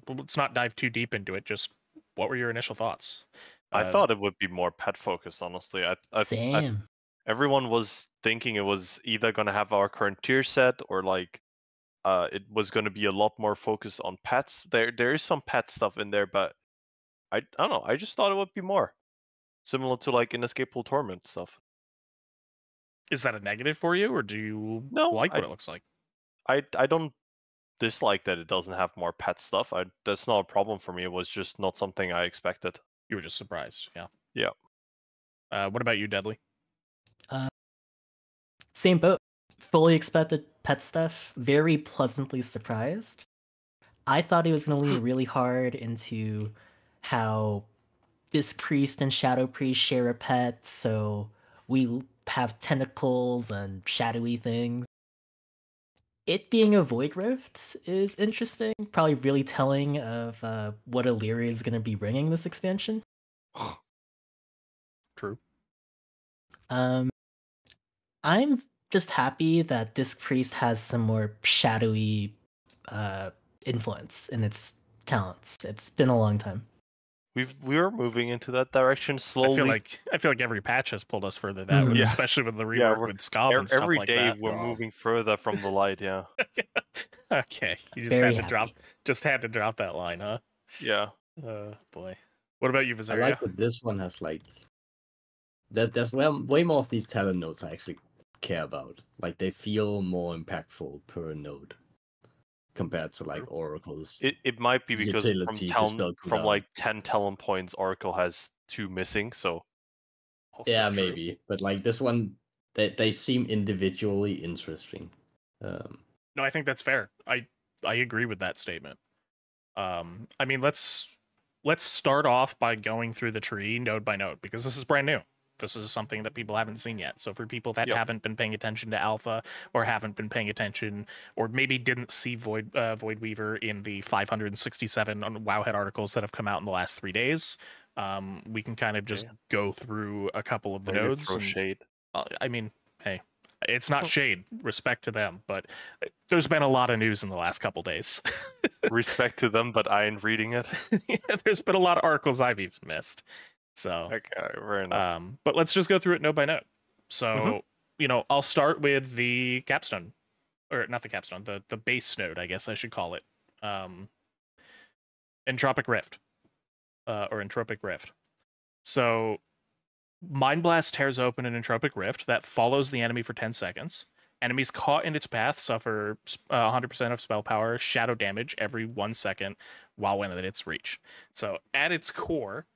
Let's not dive too deep into it. Just what were your initial thoughts? I thought it would be more pet focused, honestly. Same. Everyone was thinking it was either going to have our current tier set or like it was going to be a lot more focused on pets. There is some pet stuff in there, but I don't know. I just thought it would be more similar to like Inescapable Torment stuff. Is that a negative for you, or do you No, like what it looks like? I don't dislike that it doesn't have more pet stuff. That's not a problem for me. It was just not something I expected. You were just surprised, yeah. Yeah. What about you, Deadly? Same boat. Fully expected pet stuff. Very pleasantly surprised. I thought he was going to lean really hard into how this priest and shadow priest share a pet, so we have tentacles and shadowy things. It being a Voidwraith is interesting. Probably really telling of what Illyria is going to be bringing this expansion. True. I'm just happy that this priest has some more shadowy influence in its talents. It's been a long time. We're moving into that direction slowly. I feel like every patch has pulled us further that way, Yeah. especially with the rework with Scav and stuff every like day that. we're moving further from the light. Yeah. Okay, you just Very had to happy. drop that line, huh? Yeah. Boy. What about you, I Viserio? like that this one has like there's way more of these talent nodes I actually care about. Like they feel more impactful per node compared to like Oracle's. It might be because utility to spell from cooldown. like 10 talent points, Oracle has 2 missing. So Also Yeah, true. maybe, but like this one, they seem individually interesting. No, I think that's fair. I agree with that statement. I mean, let's start off by going through the tree node by node, because this is brand new. This is something that people haven't seen yet. So for people that haven't been paying attention to alpha, or haven't been paying attention, or maybe didn't see Voidweaver in the 567 Wowhead articles that have come out in the last 3 days, we can kind of just go through a couple of the maybe nodes. throw shade. I mean, hey, it's not shade. Respect to them, but there's been a lot of news in the last couple days. Respect to them, but I ain't reading it. Yeah, there's been a lot of articles I've even missed. So, Okay, fair enough. but let's just go through it node by node. So, I'll start with the capstone, or not the capstone, the base node, I guess I should call it. Entropic Rift, or Entropic Rift. So, Mind Blast tears open an Entropic Rift that follows the enemy for 10 seconds, Enemies caught in its path suffer 100% of spell power shadow damage every 1 second while within its reach. So at its core,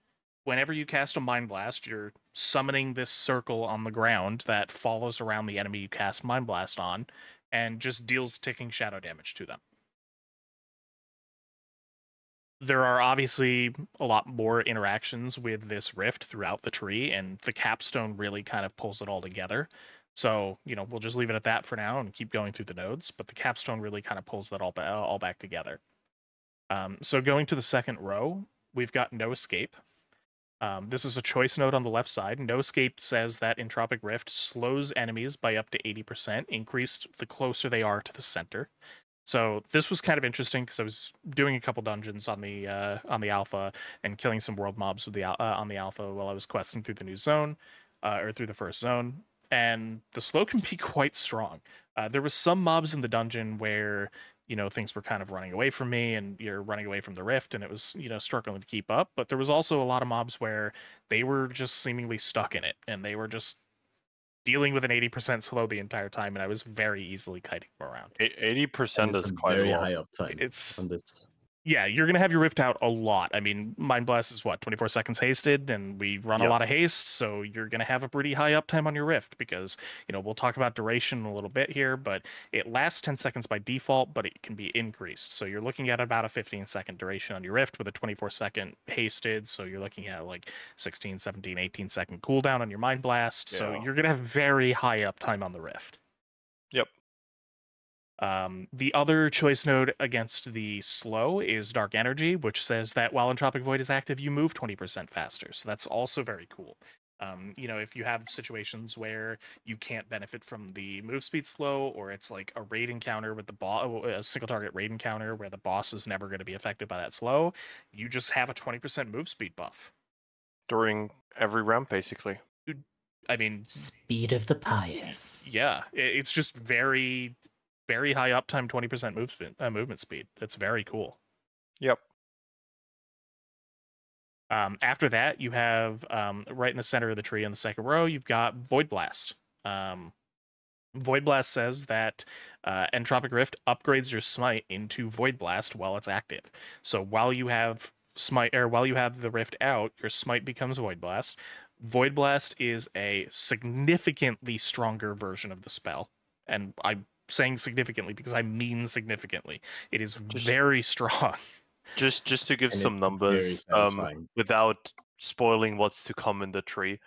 whenever you cast a Mind Blast, you're summoning this circle on the ground that follows around the enemy you cast Mind Blast on and just deals ticking shadow damage to them. There are obviously a lot more interactions with this rift throughout the tree, and the capstone really kind of pulls it all together. So, we'll just leave it at that for now and keep going through the nodes, but the capstone really kind of pulls that all back together. So going to the second row, we've got No Escape. This is a choice node on the left side. No Escape says that Entropic Rift slows enemies by up to 80%, increased the closer they are to the center. So this was kind of interesting because I was doing a couple dungeons on the alpha and killing some world mobs with on the alpha while I was questing through the new zone, or through the first zone, and the slow can be quite strong. There was some mobs in the dungeon where things were kind of running away from me, and you're running away from the rift, and it was struggling to keep up. But there was also a lot of mobs where they were just seemingly stuck in it, and they were just dealing with an 80% slow the entire time, and I was very easily kiting them around. 80% is quite very low. high uptime. It's on this. Yeah, you're gonna have your rift out a lot. I mean, Mind Blast is what, 24 seconds hasted, and we run a lot of haste, so you're gonna have a pretty high uptime on your rift because we'll talk about duration in a little bit here, but it lasts 10 seconds by default, but it can be increased. So you're looking at about a 15-second duration on your rift with a 24-second hasted, so you're looking at like 16, 17, 18-second cooldown on your Mind Blast. So you're gonna have very high uptime on the rift. Yep. The other choice node against the slow is Dark Energy, which says that while Entropic Void is active, you move 20% faster. So that's also very cool. If you have situations where you can't benefit from the move speed slow, or it's like a raid encounter with the boss, a single target raid encounter where the boss is never going to be affected by that slow, you just have a 20% move speed buff During every ramp, basically. I mean, Speed of the pious. Yeah, it's just very, very high uptime, 20% movement speed. It's very cool. Yep. After that, you have right in the center of the tree in the second row, you've got Void Blast. Void Blast says that Entropic Rift upgrades your smite into Void Blast while it's active. So while you have the rift out, your smite becomes Void Blast. Void Blast is a significantly stronger version of the spell, and I'm saying significantly because I mean significantly. It is very strong. Just to give And some it's numbers, very satisfying. without spoiling what's to come in the tree.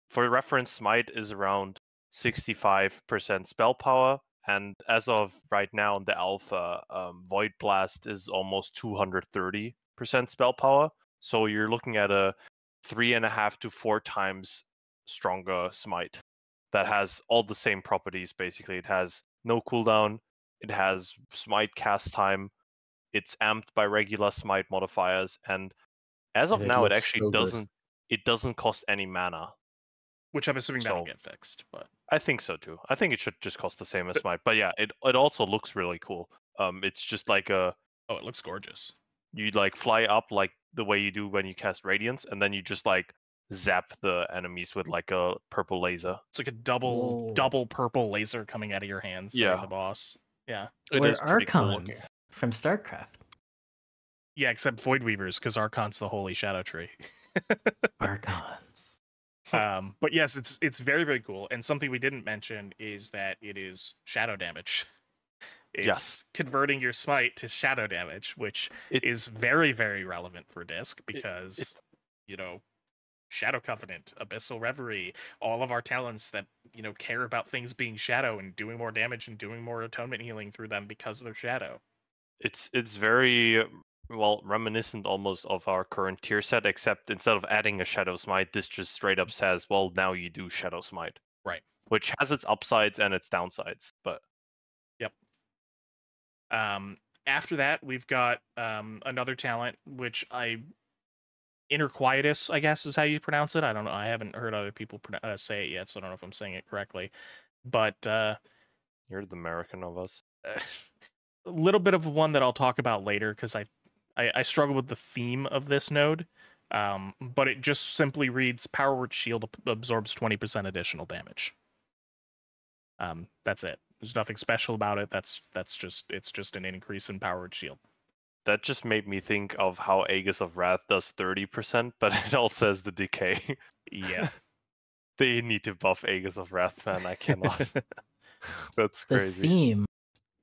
For reference, Smite is around 65% spell power, and as of right now in the alpha, Void Blast is almost 230% spell power. So you're looking at a 3.5 to 4 times stronger Smite that has all the same properties. Basically, it has no cooldown, it has Smite cast time, it's amped by regular Smite modifiers, and as of And it now, it looks actually so good. doesn't cost any mana. Which I'm assuming that'll So- get fixed, but I think so too. I think it should just cost the same as Smite. But yeah, it also looks really cool. It's just like it looks gorgeous. you like fly up like the way you do when you cast Radiance, and then you just like zap the enemies with like a purple laser. It's like a double purple laser coming out of your hands. Yeah. The boss. Yeah. It We're is pretty cool looking. Archons from StarCraft. Yeah, except Voidweavers, because Archon's the holy shadow tree. Archons. But yes, it's very, very cool. And something we didn't mention is that it is shadow damage. It's converting your smite to shadow damage, which is very, very relevant for Disc because, Shadow Covenant, Abyssal Reverie, all of our talents that, care about things being shadow and doing more damage and doing more atonement healing through them because they're shadow. It's very reminiscent almost of our current tier set, except instead of adding a Shadow Smite, this just straight up says, well, now you do Shadow Smite. Right. Which has its upsides and its downsides, but... Yep. After that, we've got another talent, which Inner Quietus, I guess is how you pronounce it. I don't know. I haven't heard other people say it yet, so I don't know if I'm saying it correctly. But... You're the American of us. A little bit of one that I'll talk about later, because I struggle with the theme of this node. But it just simply reads, Power Word Shield absorbs 20% additional damage. That's it. There's nothing special about it. It's just an increase in powered shield. That just made me think of how Aegis of Wrath does 30%, but it all says the decay. Yeah. They need to buff Aegis of Wrath, man. I cannot. That's The crazy. theme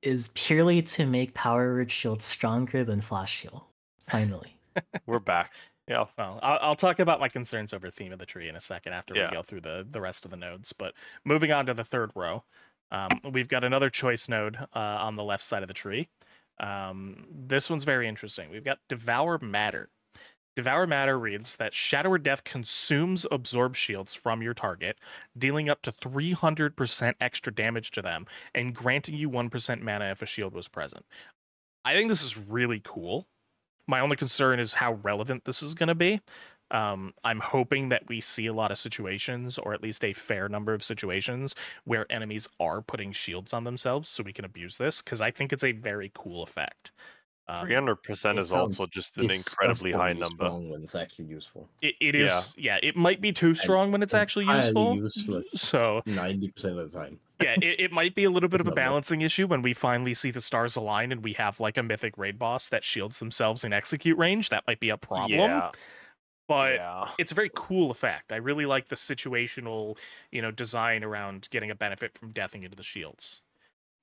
is purely to make Power Word Shield stronger than Flash Shield. Finally. We're back. Yeah. Well, I'll talk about my concerns over theme of the tree in a second after we Yeah. go through the rest of the nodes. But moving on to the third row, we've got another choice node on the left side of the tree. This one's very interesting. We've got Devour Matter. Devour Matter reads that Shadow or Death consumes absorb shields from your target, dealing up to 300% extra damage to them, and granting you 1% mana if a shield was present. I think this is really cool. My only concern is how relevant this is going to be. I'm hoping that we see a lot of situations, or at least a fair number of situations, where enemies are putting shields on themselves so we can abuse this, because I think it's a very cool effect. 300% is also just an incredibly high number. Strong when it's actually useful. It is, yeah. It might be too strong when it's actually useful. Useless So 90% of the time. yeah, it might be a little bit of a Not much. balancing issue when we finally see the stars align and we have like a mythic raid boss that shields themselves in execute range. That might be a problem. Yeah. But Yeah. it's a very cool effect. I really like the situational, design around getting a benefit from deathing into the shields.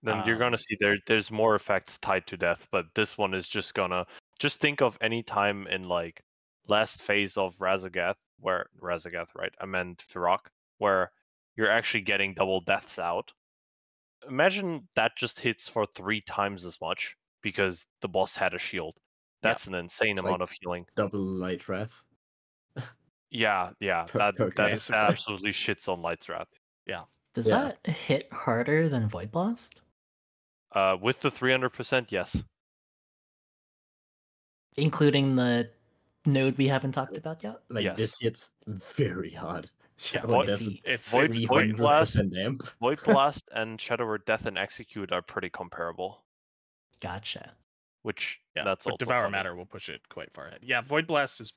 Then you're gonna see there's more effects tied to death, but this one is just gonna think of any time in like last phase of Razagath, right? I meant Firak, where you're actually getting double deaths out. Imagine that just hits for 3 times as much because the boss had a shield. That's an insane It's amount like of healing. Double Light Wrath. Yeah, per that cast. absolutely shits on Light's Wrath. Does Yeah. that hit harder than Void Blast? With the 300%, yes. Including the node we haven't talked about yet? Like Yes. this hits very hard. Yeah, Shadow I Death see. It's Void quite Blast- insane. 300% amp. Void Blast and Shadow Word Death and Execute are pretty comparable, Gotcha. which Yeah, that's but also Devour funny. Matter will push it quite far ahead. Yeah, Void Blast is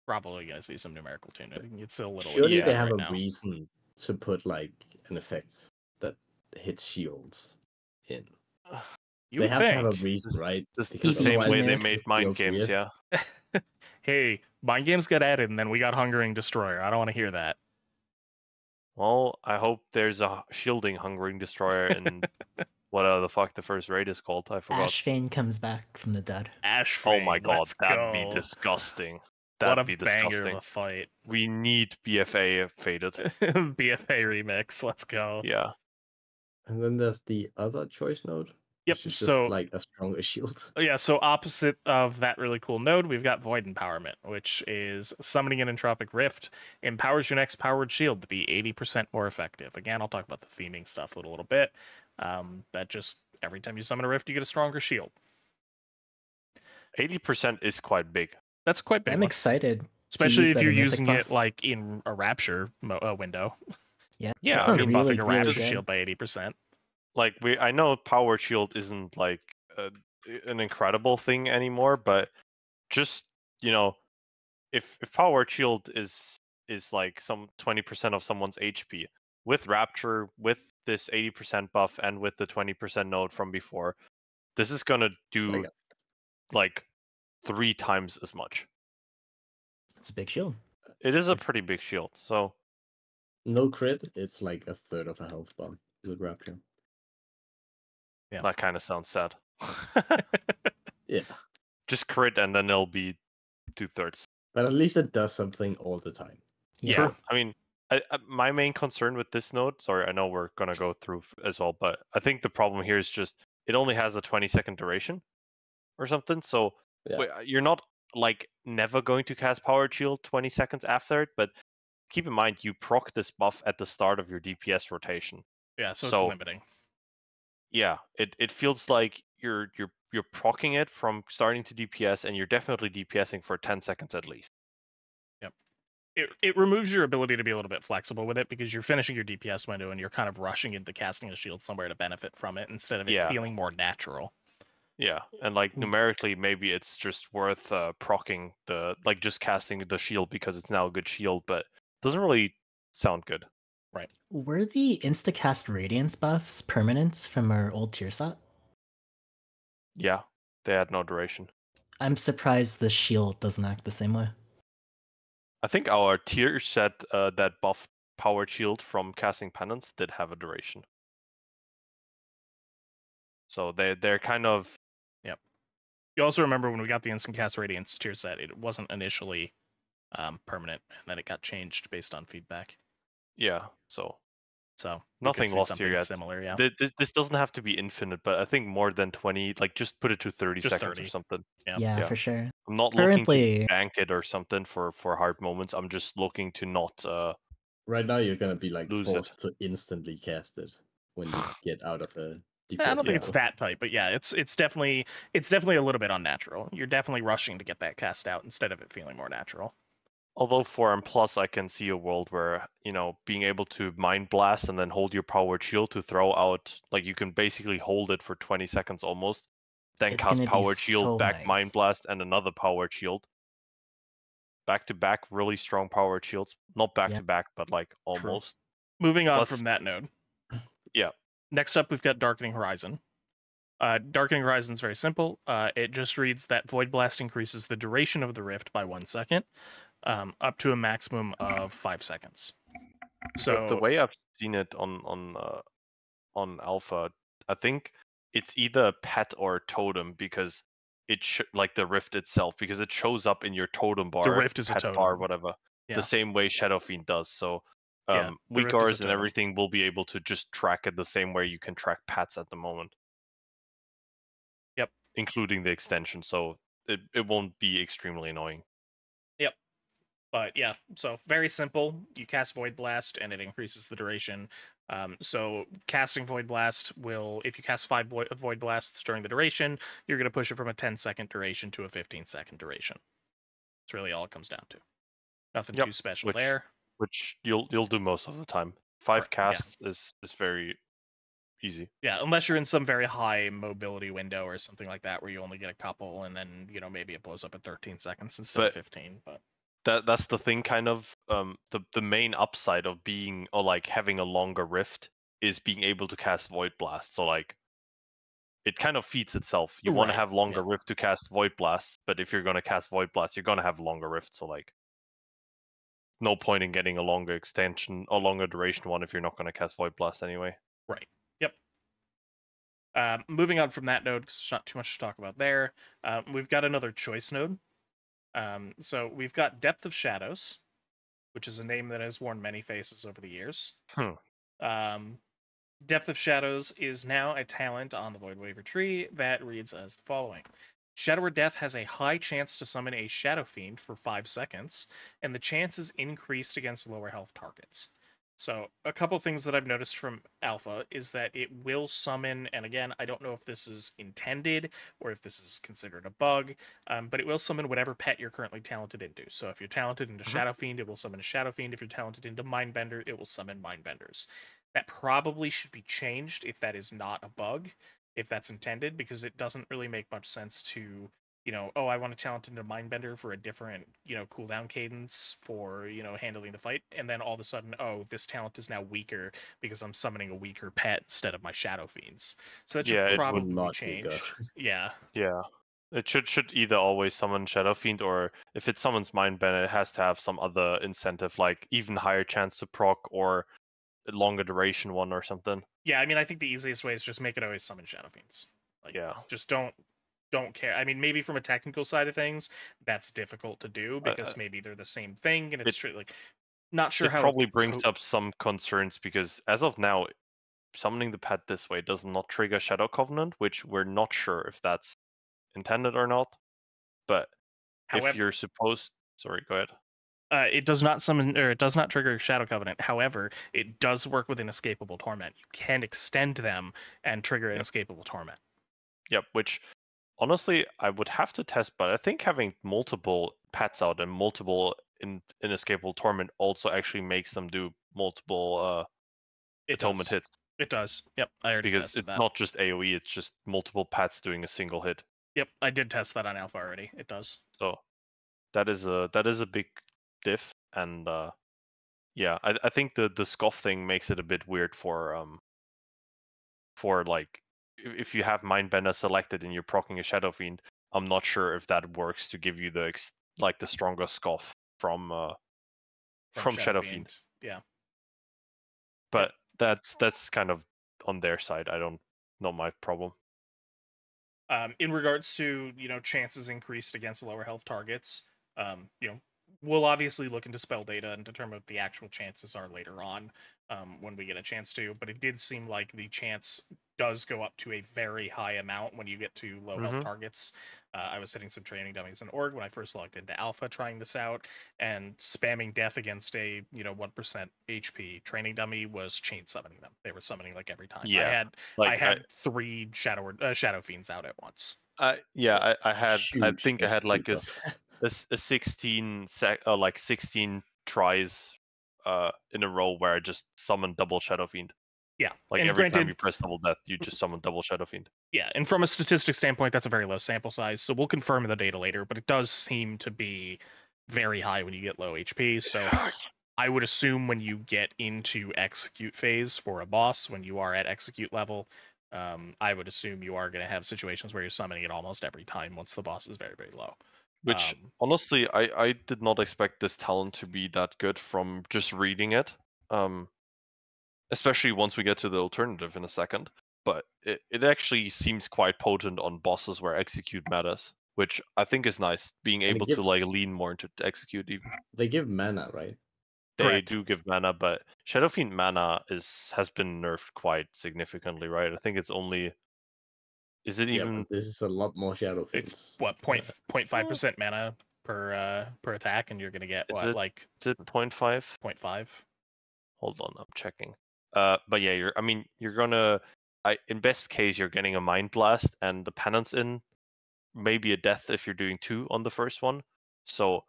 probably going to see some numerical tuning. It's a little Surely insane they have right a now. reason to put like an effect that hits shields in. You They would have think. to have a reason, right? This the Because same otherwise way it they just made mind feels games, weird. yeah. Hey, mind games got added, and then we got Hungering Destroyer. I don't want to hear that. Well, I hope there's a shielding Hungering Destroyer in what the fuck the first raid is called. I forgot. Ashvane comes back from the dead. Ashframe, Oh my god, let's that'd go. be disgusting. What That'd a be banger disgusting. of a fight. We need BFA faded. BFA remix, let's go. Yeah. And then there's the other choice node. Yep, Which is just so like a stronger shield. yeah, so opposite of that really cool node, we've got Void Empowerment, which is summoning an Entropic Rift, empowers your next powered shield to be 80% more effective. Again, I'll talk about the theming stuff a little bit. That just, every time you summon a Rift, you get a stronger shield. 80% is quite big. That's quite big. I'm one. excited. Especially use if that you're in Mythic using Plus. it like in a Rapture window. Yeah, Yeah, that I sounds You're mean, buffing really, a really Rapture good. shield by 80%. Like I know Power Shield isn't like an incredible thing anymore, but just if Power Shield is like some 20% of someone's HP with Rapture, with this 80% buff, and with the 20% node from before, this is gonna do like 3 times as much. It's a big shield. It is a pretty big shield, so No crit, it's like a third of a health bar with Rapture. Yeah. that kind of sounds sad. Yeah. Just crit and then it'll be 2/3. But at least it does something all the time. Yeah. True. I mean, my main concern with this node, sorry, I know we're gonna go through as well, but I think the problem here is just it only has a 20-second duration or something. So Yeah. you're not like never going to cast Power Shield 20 seconds after it, but keep in mind you proc this buff at the start of your DPS rotation. Yeah, so it's limiting. Yeah, it feels like you're proccing it from starting to DPS, and you're definitely DPSing for 10 seconds at least. It removes your ability to be a little bit flexible with it because you're finishing your DPS window and you're kind of rushing into casting a shield somewhere to benefit from it instead of it feeling more natural. Yeah, and like numerically, maybe it's just worth proccing just casting the shield because it's now a good shield, but it doesn't really sound good. Right. Were the instacast radiance buffs permanent from our old tier set? Yeah, they had no duration. I'm surprised the shield doesn't act the same way. I think our tier set that buff power shield from casting penance did have a duration. So they're kind of. Yep. You also remember when we got the instant cast radiance tier set, it wasn't initially permanent, and then it got changed based on feedback. Yeah, so we could nothing see lost something here yet. similar. Yeah, This doesn't have to be infinite, but I think more than 20, like just put it to 30 just seconds 30. or something. Yeah. Yeah, Yeah. for sure. I'm not looking to Currently, bank it or something for hard moments. I'm just looking to not Right now, you're gonna be like lose forced to instantly cast it when you get out of a. I don't think it's Yeah. that tight, but yeah, it's definitely a little bit unnatural. You're definitely rushing to get that cast out instead of it feeling more natural. Although for M plus, I can see a world where, being able to mind blast and then hold your powered shield to throw out, like you can basically hold it for 20 seconds almost, then it's cast gonna be powered shield, so back mind nice. blast, and another powered shield. Back to back, really strong powered shields. Not back Yep. to back, but like almost. Moving on Let's- from that node. Yeah. Next up, we've got Darkening Horizon. Darkening Horizon is very simple. It just reads that Void Blast increases the duration of the rift by 1 second, up to a maximum of 5 seconds. So the way I've seen it on Alpha, I think it's either a pet or a totem because like the rift itself, because it shows up in your totem bar, rift is a pet totem. bar, whatever, Yeah. the same way Shadow Fiend does. So Yeah, the rift is a Weakars and totem. everything will be able to just track it the same way you can track pets at the moment. Yep. Including the extension, so it won't be extremely annoying. Yep. But yeah, so very simple. You cast Void Blast and it increases the duration. So casting Void Blast will, if you cast 5 Void Blasts during the duration, you're going to push it from a 10-second duration to a 15-second duration. That's really all it comes down to. Nothing too special there. Which you'll do most of the time. 5 Correct, casts is very easy. Yeah, unless you're in some very high mobility window or something like that where you only get a couple and then, maybe it blows up at 13 seconds instead of 15. But that's the thing, kind of the main upside of being, or like having a longer rift, is being able to cast Void Blast. So like it kind of feeds itself. You want to Right, have longer yeah. rift to cast Void Blast, but if you're going to cast Void Blast, you're going to have longer rift. So like no point in getting a longer extension or longer duration one if you're not going to cast Void Blast anyway. Right. Yep. Moving on from that node, because there's not too much to talk about there, we've got another choice node. So we've got Depth of Shadows, which is a name that has worn many faces over the years. Depth of Shadows is now a talent on the Voidweaver tree that reads as the following. Shadow or Death has a high chance to summon a Shadow Fiend for 5 seconds, and the chance is increased against lower health targets. So, a couple things that I've noticed from Alpha is that it will summon, and again, I don't know if this is intended or if this is considered a bug, but it will summon whatever pet you're currently talented into. So, if you're talented into Shadow Fiend, it will summon a Shadow Fiend. If you're talented into Mindbender, it will summon Mindbenders. That probably should be changed if that is not a bug, if that's intended, because it doesn't really make much sense to, I want to talent into Mindbender for a different, cooldown cadence for, handling the fight, and then all of a sudden, this talent is now weaker because I'm summoning a weaker pet instead of my Shadow Fiends. So that should probably be changed. Yeah. Yeah. It should either always summon Shadow Fiend, or if it summons Mindbender, it has to have some other incentive, like even higher chance to proc or a longer duration one or something. Yeah, I mean, I think the easiest way is just make it always summon Shadow Fiends. Like, yeah. Just don't care. I mean, maybe from a technical side of things, that's difficult to do because maybe they're the same thing, and it's like not sure how. It probably brings up some concerns because as of now, summoning the pet this way does not trigger Shadow Covenant, which we're not sure if that's intended or not. But However, if you're supposed, sorry, go ahead. It does not summon, or it does not trigger Shadow Covenant. However, it does work with Inescapable Torment. You can extend them and trigger Inescapable Torment. Yep, which honestly I would have to test, but I think having multiple pets out and multiple Inescapable Torment also actually makes them do multiple atonement hits. It does. Yep, I already because tested it's that. not just AoE; it's just multiple pets doing a single hit. Yep, I did test that on Alpha already. It does. So that is a big diff, and Yeah, I think the scoff thing makes it a bit weird for like if you have Mindbender selected and you're proccing a Shadow Fiend. I'm not sure if that works to give you the the stronger scoff from Shadow Fiend. Yeah. But that's kind of on their side. I don't know my problem. In regards to chances increased against lower health targets, we'll obviously look into spell data and determine what the actual chances are later on when we get a chance to. But it did seem like the chance does go up to a very high amount when you get to low health targets. I was hitting some training dummies in org when I first logged into alpha trying this out, and spamming death against a 1% HP training dummy was chain summoning them. They were summoning like every time. Yeah, I had 3 shadow fiends out at once. I think I had like a buff. 16 16 tries in a row where I just summoned double Shadow Fiend. Yeah, like and every time you press double death, you just summon double Shadow Fiend. Yeah, and from a statistics standpoint, that's a very low sample size, so we'll confirm the data later, but it does seem to be very high when you get low HP, so I would assume when you get into execute phase for a boss, when you are at execute level, I would assume you are going to have situations where you're summoning it almost every time once the boss is very, very low. Which, honestly, I did not expect this talent to be that good from just reading it. Especially once we get to the alternative in a second. But it actually seems quite potent on bosses where execute matters, which I think is nice, being able to like lean more into execute even. They give mana, right? They Correct. do give mana, but Shadow Fiend mana has been nerfed quite significantly, right? I think it's only... Is it even... But this is a lot more Shadow Fiends. It's what, 0.5% mana per attack, and you're gonna get Is what, it 0.5? 0.5? Hold on, I'm checking. But yeah, you're gonna... in best case, you're getting a Mind Blast and the Penance in, maybe a Death if you're doing 2 on the first one. So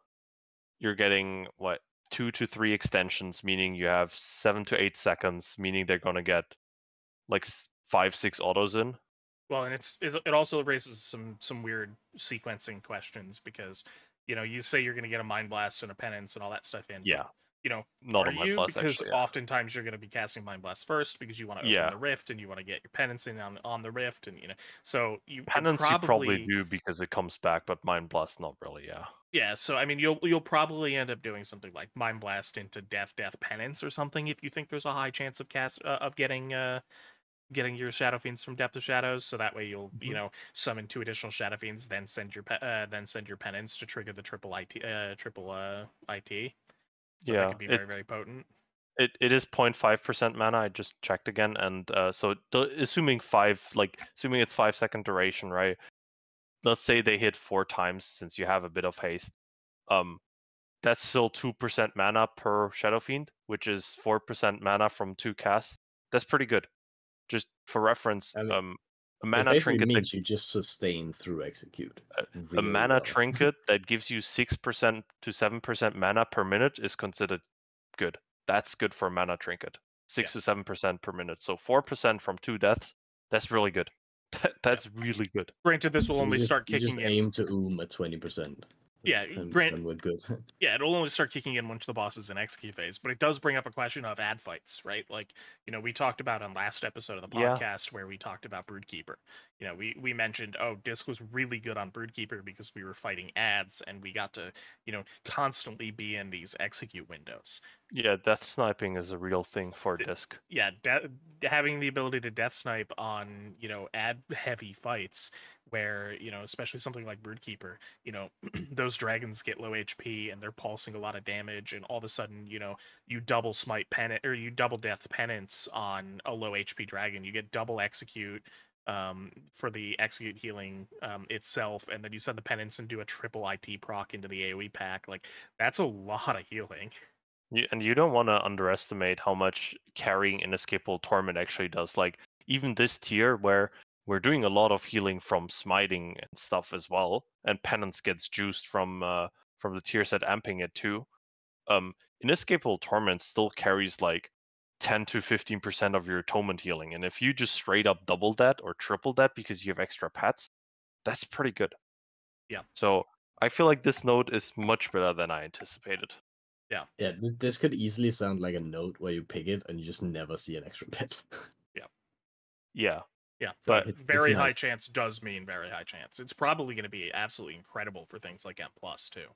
you're getting, 2 to 3 extensions, meaning you have 7 to 8 seconds, meaning they're gonna get like 5-6 autos in. Well, and it also raises some weird sequencing questions, because you say you're going to get a Mind Blast and a Penance and all that stuff in. Yeah. Not are you? Because actually, oftentimes you're going to be casting Mind Blast first because you want to open the Rift and you want to get your Penance in on the Rift, and so you Penance you probably do because it comes back, but Mind Blast not really. Yeah, so I mean, you'll probably end up doing something like Mind Blast into Death Penance or something if you think there's a high chance of getting your Shadow Fiends from Depth of Shadows, so that way you'll summon 2 additional Shadow Fiends, then send your Penance to trigger the triple IT. So that could be very, very potent. It is 0.5% mana. I just checked again, and so assuming it's 5-second duration, right? Let's say they hit 4 times, since you have a bit of haste. That's still 2% mana per Shadow Fiend, which is 4% mana from 2 casts. That's pretty good. Just for reference, a mana trinket means you just sustain through execute. A mana trinket that gives you 6% to 7% mana per minute is considered good. That's good for a mana trinket. 6 to 7% per minute. So 4% from 2 deaths, that's really good. That's really good. Granted, this will only start kicking in. Aim to at 20%. Yeah, we're good. Yeah, it'll only start kicking in once the boss is in execute phase, but it does bring up a question of ad fights, right? Like, we talked about on last episode of the podcast where we talked about Broodkeeper. We mentioned, Disc was really good on Broodkeeper because we were fighting ads and we got to, constantly be in these execute windows. Yeah, death sniping is a real thing for Disc. Yeah, having the ability to death snipe on, ad heavy fights where, especially something like Broodkeeper, those dragons get low HP and they're pulsing a lot of damage, and all of a sudden, you double smite penance, or you double death penance on a low HP dragon, you get double execute for the execute healing itself, and then you send the penance and do a triple IT proc into the AoE pack. Like, that's a lot of healing. And you don't want to underestimate how much carrying Inescapable Torment actually does. Like, even this tier where we're doing a lot of healing from smiting and stuff as well, and Penance gets juiced from the tier set amping it too. Inescapable Torment still carries like 10 to 15% of your atonement healing, and if you just straight up double that or triple that because you have extra pets, that's pretty good. Yeah. So I feel like this node is much better than I anticipated. Yeah, this could easily sound like a note where you pick it and you just never see an extra bit. Yeah. Yeah, But it's very high nice. chance does mean very high chance. It's probably going to be absolutely incredible for things like M plus too.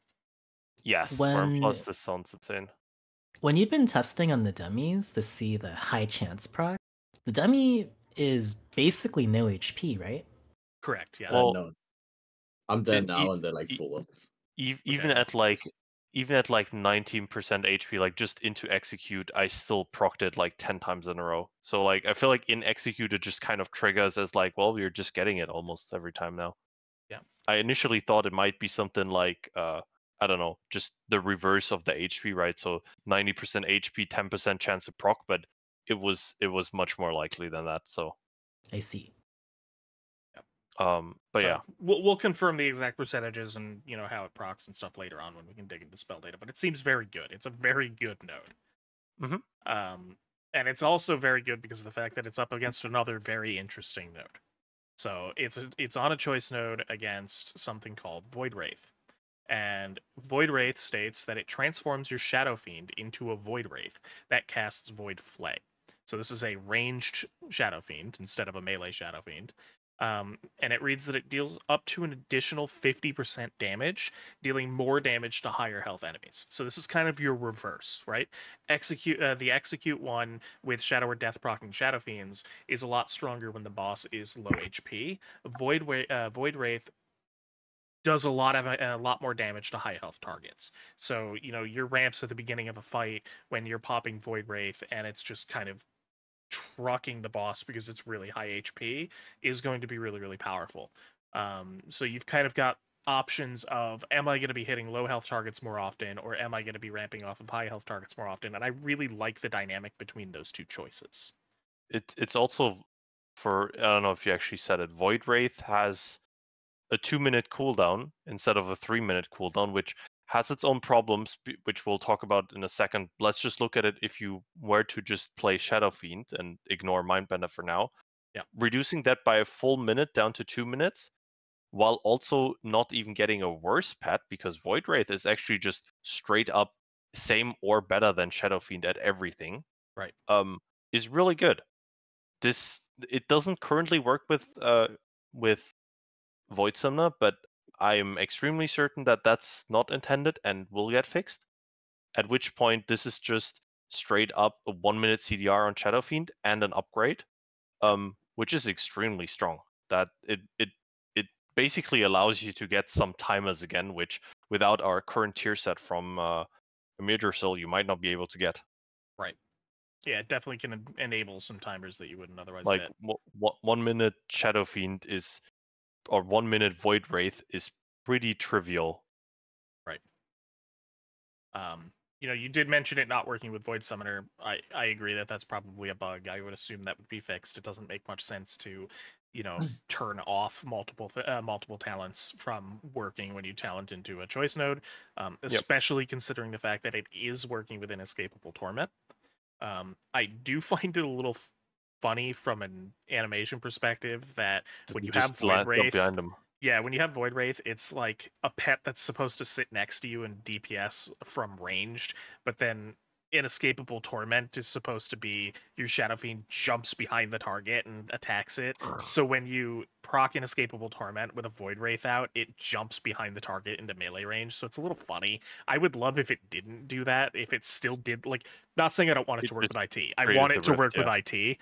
yes, for M When plus, this sounds insane. when you've been testing on the dummies to see the high chance proc, the dummy is basically no HP, right? Correct. Yeah. Well, No, I'm there it, now and they're like e- full of. even Okay. at like 19% HP, like just into execute, I still procced it like 10 times in a row. So like I feel like in execute it just kind of triggers as like, well, you're just getting it almost every time now. Yeah. I initially thought it might be something like I don't know, just the reverse of the HP, right? So 90% HP, 10% chance to proc, but it was much more likely than that. So I see. but So yeah. we'll confirm the exact percentages and how it procs and stuff later on when we can dig into spell data. But it seems very good. It's a very good node. And it's also very good because of the fact that it's up against another very interesting node. So it's on a choice node against something called Voidwraith. And Voidwraith states that it transforms your Shadow Fiend into a Voidwraith that casts Void Flay. So this is a ranged Shadow Fiend instead of a melee Shadow Fiend. And it reads that it deals up to an additional 50% damage, dealing more damage to higher health enemies. So this is kind of your reverse, right? The execute one with Shadow or Death proccing Shadow Fiends is a lot stronger when the boss is low HP. Voidwraith does a lot more damage to high health targets. So your ramps at the beginning of a fight when you're popping Voidwraith and it's just kind of trucking the boss because it's really high HP is going to be really, really powerful. So you've kind of got options of, am I going to be hitting low health targets more often, or am I going to be ramping off of high health targets more often? And I really like the dynamic between those two choices. It's also for, I don't know if you actually said it, Voidwraith has a 2-minute cooldown instead of a 3-minute cooldown, which has its own problems, which we'll talk about in a second. Let's just look at it if you were to just play Shadow Fiend and ignore Mindbender for now. Yeah. Reducing that by a full minute down to 2 minutes, while also not even getting a worse pet, because Voidwraith is actually just straight up same or better than Shadow Fiend at everything. Right. Is really good. It doesn't currently work with Void Summoner, but I am extremely certain that that's not intended and will get fixed. At which point, this is just straight up a 1-minute CDR on Shadow Fiend and an upgrade, which is extremely strong. That it basically allows you to get some timers again, which without our current tier set from Major Soul, you might not be able to get. Right. Yeah, it definitely can enable some timers that you wouldn't otherwise Like get. 1 minute Shadow Fiend is, or 1 minute Void Wraith is pretty trivial. Right. You did mention it not working with Void Summoner. I agree that that's probably a bug. I would assume that would be fixed. It doesn't make much sense to, turn off multiple talents from working when you talent into a choice node, especially considering the fact that it is working with Inescapable Torment. I do find it a little funny from an animation perspective that when you have Voidwraith, behind them. yeah, when you have Voidwraith, it's like a pet that's supposed to sit next to you and DPS from ranged, but then Inescapable Torment is supposed to be your Shadow Fiend jumps behind the target and attacks it. So when you proc Inescapable Torment with a Voidwraith out, it jumps behind the target into melee range. So it's a little funny. I would love if it didn't do that. If it still did, like, not saying I don't want it to work with IT. I want it to work with IT.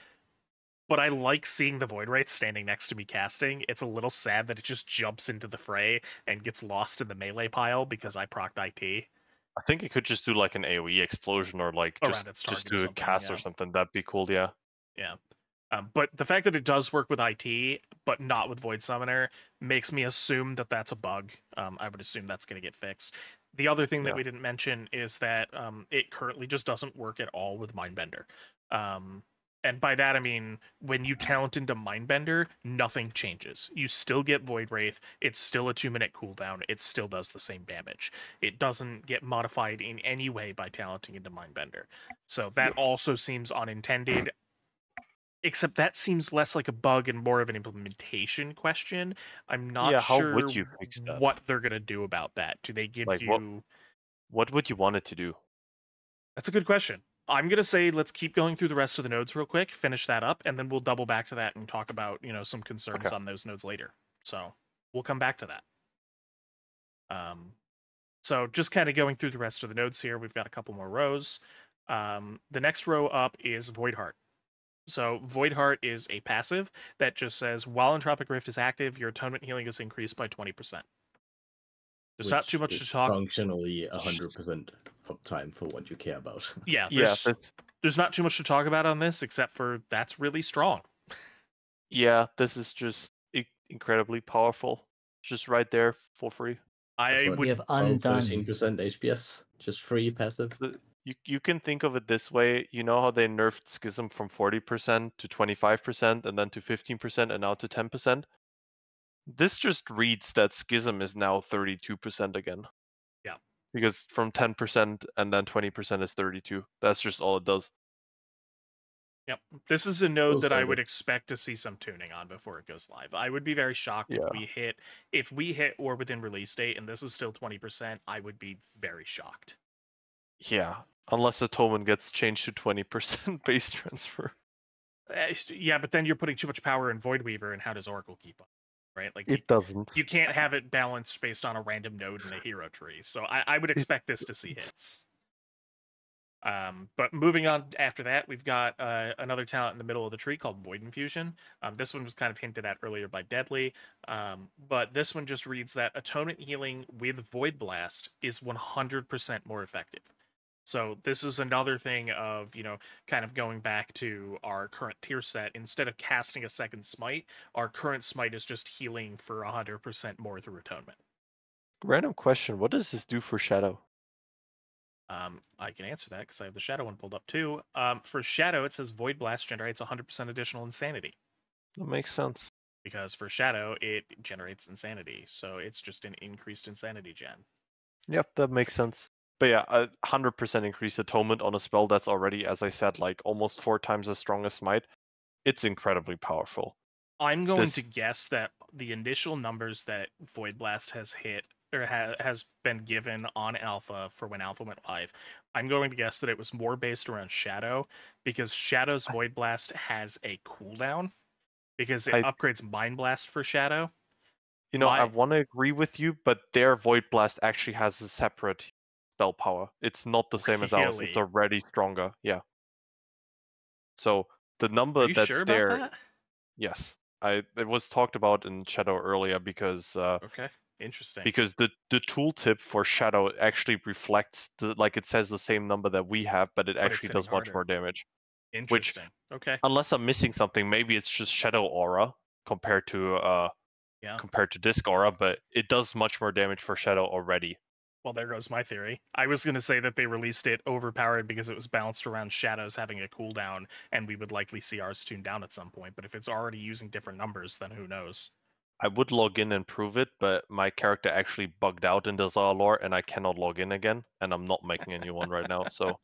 But I like seeing the Voidwraith standing next to me casting. It's a little sad that it just jumps into the fray and gets lost in the melee pile because I procced IT. I think it could just do like an AoE explosion or like just do a cast or something. That'd be cool, yeah. Yeah. But the fact that it does work with IT, but not with Void Summoner, makes me assume that that's a bug. I would assume that's going to get fixed. The other thing that we didn't mention is that it currently just doesn't work at all with Mindbender. And by that, I mean, when you talent into Mindbender, nothing changes. You still get Voidwraith. It's still a 2-minute cooldown. It still does the same damage. It doesn't get modified in any way by talenting into Mindbender. So that also seems unintended. Except that seems less like a bug and more of an implementation question. I'm not sure how would you fix that? what they're going to do about that. Do they give you... What would you want it to do? That's a good question. I'm gonna say let's keep going through the rest of the nodes real quick, finish that up, and then we'll double back to that and talk about some concerns Okay. on those nodes later. So we'll come back to that. So just kind of going through the rest of the nodes here, we've got a couple more rows. The next row up is Void Heart. So Void Heart is a passive that just says while Entropic Rift is active, your atonement healing is increased by 20%. There's not too much Which to is talk. Functionally 100% uptime for what you care about. Yeah, Yeah, there's not too much to talk about on this except for that's really strong. this is just incredibly powerful. Just right there for free. I what We would have undone. 13% HPS, just free passive. You can think of it this way. You know how they nerfed Schism from 40% to 25% and then to 15% and now to 10%? This just reads that Schism is now 32% again. Yeah. Because from 10% and then 20% is 32. That's just all it does. Yep. This is a node that I Sorted. would expect to see some tuning on before it goes live. I would be very shocked if we hit or within release date and this is still 20%, I would be very shocked. Yeah. Unless Atonement gets changed to 20% base transfer. Yeah, but then you're putting too much power in Voidweaver, and how does Oracle keep up? Right? Like It doesn't. You can't have it balanced based on a random node in a hero tree. So I would expect this to see hits. But moving on after that, we've got another talent in the middle of the tree called Void Infusion. This one was kind of hinted at earlier by Deadly, but this one just reads that Atonement Healing with Void Blast is 100% more effective. So this is another thing of, kind of going back to our current tier set. Instead of casting a second smite, our current smite is just healing for 100% more through Atonement. Random question. What does this do for Shadow? I can answer that because I have the Shadow one pulled up too. For Shadow, it says Void Blast generates 100% additional insanity. That makes sense. Because for Shadow, it generates insanity. So it's just an increased insanity gen. Yep, that makes sense. But yeah, 100% increased atonement on a spell that's already, as I said, like almost 4 times as strong as Smite. It's incredibly powerful. I'm going to guess that the initial numbers that Void Blast has hit or has been given on Alpha for when Alpha went live, I'm going to guess that it was more based around Shadow because Shadow's Void Blast has a cooldown because it upgrades Mind Blast for Shadow. I want to agree with you, but their Void Blast actually has a separate spell power. It's not the same as ours. It's already stronger. Yeah. So the number Are you that's sure about there, that? yes, it was talked about in Shadow earlier because okay, interesting. Because the tooltip for Shadow actually reflects it says the same number that we have, but it actually does much more damage. Interesting. Okay. Unless I'm missing something, maybe it's just Shadow Aura compared to Disc Aura, but it does much more damage for Shadow already. Well, there goes my theory. I was going to say that they released it overpowered because it was balanced around Shadows having a cooldown, and we would likely see ours tuned down at some point. But if it's already using different numbers, then who knows? I would log in and prove it, but my character actually bugged out in Desire Lore, and I cannot log in again, and I'm not making a new one right now. So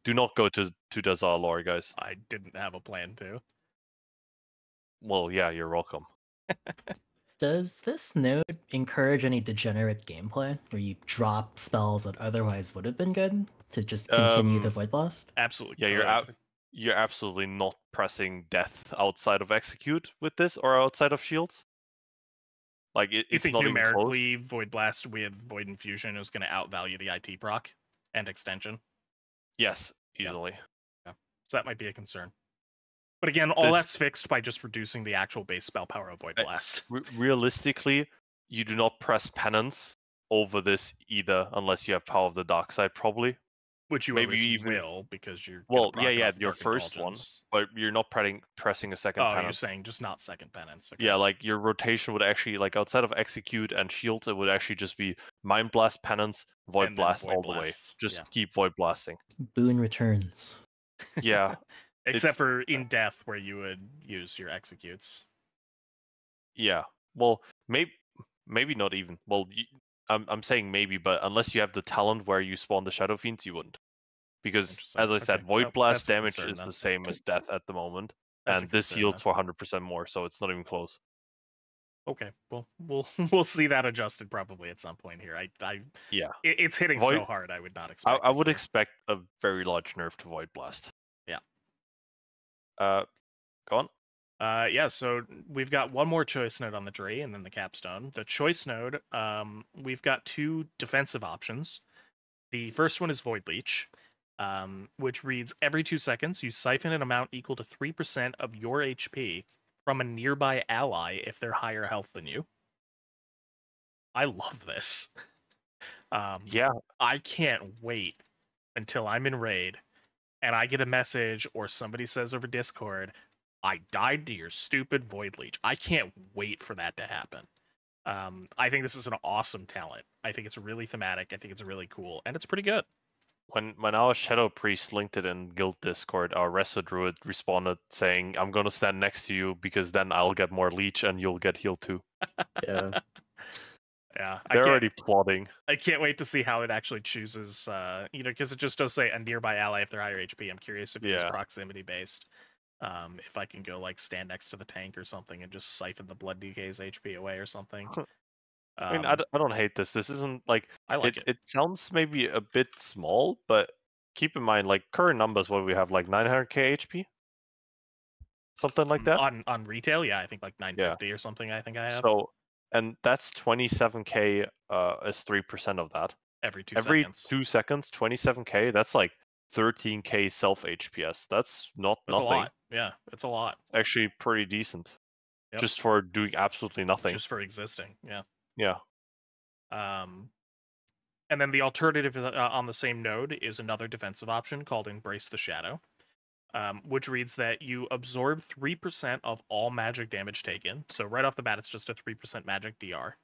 do not go to Desire Lore, guys. I didn't have a plan to. Well, yeah, you're welcome. Does this node encourage any degenerate gameplay where you drop spells that otherwise would have been good to just continue the Void Blast? Absolutely. Yeah, you're absolutely not pressing death outside of Execute with this or outside of Shields. Like it's think not numerically even close. Void Blast with Void Infusion is going to outvalue the IT proc and extension? Yes, easily. Yeah. So that might be a concern. But again, all that's fixed by just reducing the actual base spell power of Void Blast. Realistically, you do not press Penance over this either, unless you have Power of the Dark Side, probably. Which you maybe even will, because you're your first one, but you're not pressing a second Penance. You're saying just not second Penance. Okay. Yeah, like your rotation would actually, like outside of Execute and Shield, it would actually just be Mind Blast, Penance, Void Blast all the way. Just keep Void Blasting. Boon returns. Yeah. Except for in Death, where you would use your Executes. Yeah. Well, maybe not even. Well, I'm saying maybe, but unless you have the talent where you spawn the Shadow Fiends, you wouldn't. Because, as I said, Void Blast damage is the same as Death at the moment, and this yields for 100% more, so it's not even close. Okay, well, we'll see that adjusted probably at some point here. Yeah. It's hitting so hard. I would not expect. I would expect a very large nerf to Void Blast. Yeah. Go on. Yeah, so we've got one more choice node on the tree, and then the capstone. The choice node, we've got two defensive options. The first one is Void Leech, which reads every 2 seconds you siphon an amount equal to 3% of your HP from a nearby ally if they're higher health than you. I love this. Yeah. I can't wait until I'm in raid and I get a message or somebody says over Discord, I died to your stupid Void Leech. I can't wait for that to happen. I think this is an awesome talent. I think it's really thematic. I think it's really cool, and it's pretty good. When our Shadow Priest linked it in Guild Discord, our Resto Druid responded saying, I'm gonna stand next to you because then I'll get more leech and you'll get healed too. Yeah. Yeah, They're already plotting. I can't wait to see how it actually chooses, because it just does say a nearby ally if they're higher HP. I'm curious if it's proximity based. If I can go like stand next to the tank or something and just siphon the blood DK's HP away or something. I mean, I don't hate this. This isn't like I like it. It sounds maybe a bit small, but keep in mind, like current numbers, what we have, like 900k HP, something like that. On retail, yeah, I think like 950 or something. I think I have. So, and that's 27k. Is 3% of that. Every 2 Every seconds. 2 seconds, 27k. That's like 13k self HPS. That's That's nothing. a lot. Yeah, it's a lot. Actually, pretty decent. Yep. Just for doing absolutely nothing. Just for existing. Yeah. Yeah. And then the alternative on the same node is another defensive option called Embrace the Shadow, which reads that you absorb 3% of all magic damage taken. So right off the bat, it's just a 3% magic DR.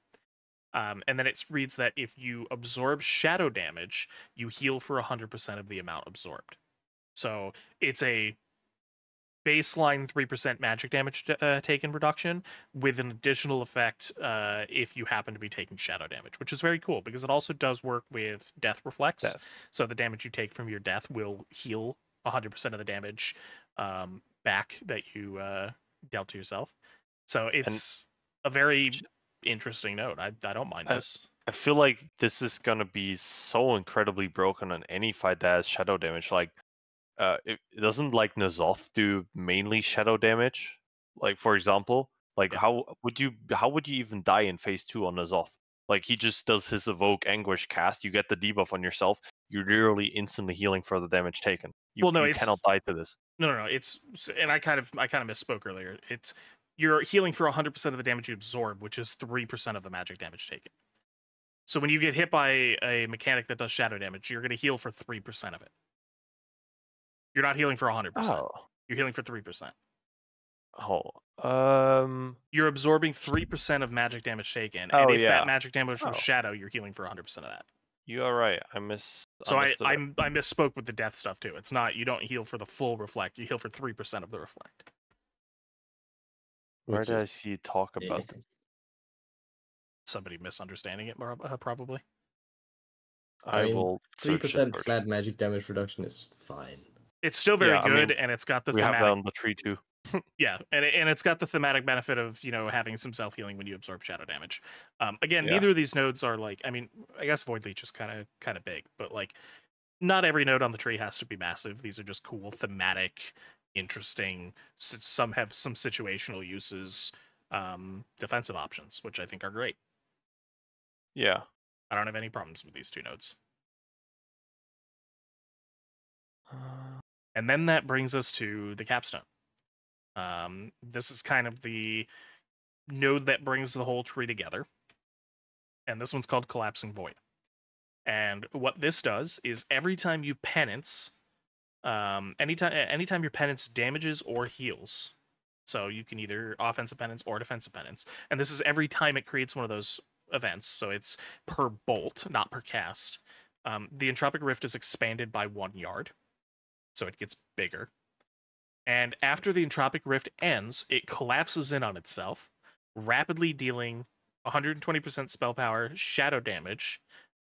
And then it reads that if you absorb shadow damage, you heal for 100% of the amount absorbed. So it's a baseline 3% magic damage taken reduction with an additional effect if you happen to be taking shadow damage, which is very cool because it also does work with death reflex. So the damage you take from your death will heal 100% of the damage back that you dealt to yourself. So it's a very interesting note. I don't mind this. I feel like this is gonna be so incredibly broken on any fight that has shadow damage. Like, it doesn't like N'Zoth do mainly shadow damage. Like, for example, like how would you even die in phase 2 on N'Zoth? Like, he just does his evoke anguish cast. You get the debuff on yourself. You're literally instantly healing for the damage taken. You cannot die to this. No. It's, and I kind of misspoke earlier. It's you're healing for 100% of the damage you absorb, which is 3% of the magic damage taken. So when you get hit by a mechanic that does shadow damage, you're going to heal for 3% of it. You're not healing for 100%. Oh. You're healing for 3%. Oh. You're absorbing 3% of magic damage taken, and if that magic damage was shadow, you're healing for 100% of that. You are right. I misspoke with the death stuff too. It's not, you don't heal for the full reflect. You heal for 3% of the reflect. Where did I see you talk about them? Somebody misunderstanding it, probably. I mean, 3% flat magic damage reduction is fine. It's still very good, and it's got the thematic. We have that on the tree too. Yeah, and it's got the thematic benefit of having some self healing when you absorb shadow damage. Again, neither of these nodes are like, I mean, I guess Void Leech is kind of big, but like, not every node on the tree has to be massive. These are just cool, thematic, interesting. Some have some situational uses, defensive options, which I think are great. Yeah, I don't have any problems with these two nodes. And then that brings us to the capstone. This is kind of the node that brings the whole tree together. And this one's called Collapsing Void. And what this does is every time you penance, anytime your penance damages or heals, so you can either offensive penance or defensive penance, and this is every time it creates one of those events, so it's per bolt, not per cast. The Entropic Rift is expanded by 1 yard, so it gets bigger. And after the Entropic Rift ends, it collapses in on itself, rapidly dealing 120% spell power, shadow damage,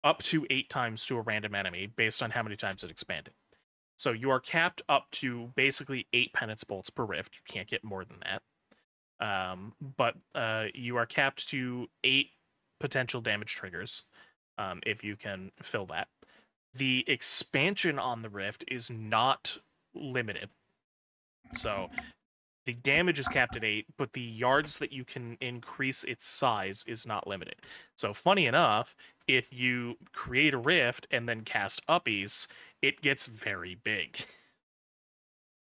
up to 8 times to a random enemy, based on how many times it expanded. So you are capped up to basically 8 penance bolts per rift. You can't get more than that. But you are capped to 8 potential damage triggers if you can fill that. The expansion on the Rift is not limited. So the damage is capped at 8, but the yards that you can increase its size is not limited. So funny enough, if you create a Rift and then cast Uppies, it gets very big.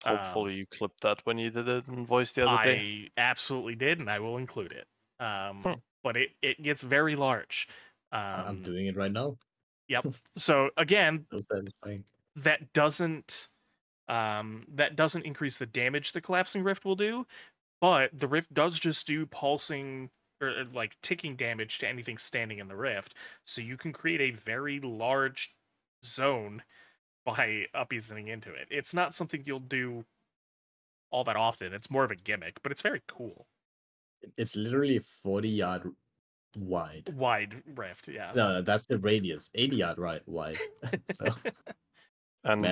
Hopefully you clipped that when you did it in voice the other day. I absolutely did, and I will include it. Hmm. But it gets very large. I'm doing it right now. Yep. So again, So satisfying. that doesn't increase the damage the collapsing rift will do, but the rift does just do pulsing or like ticking damage to anything standing in the rift. So you can create a very large zone by uppiesing into it. It's not something you'll do all that often. It's more of a gimmick, but it's very cool. It's literally 40-yard wide. Wide rift, yeah. No, that's the radius. 80-yard wide. So And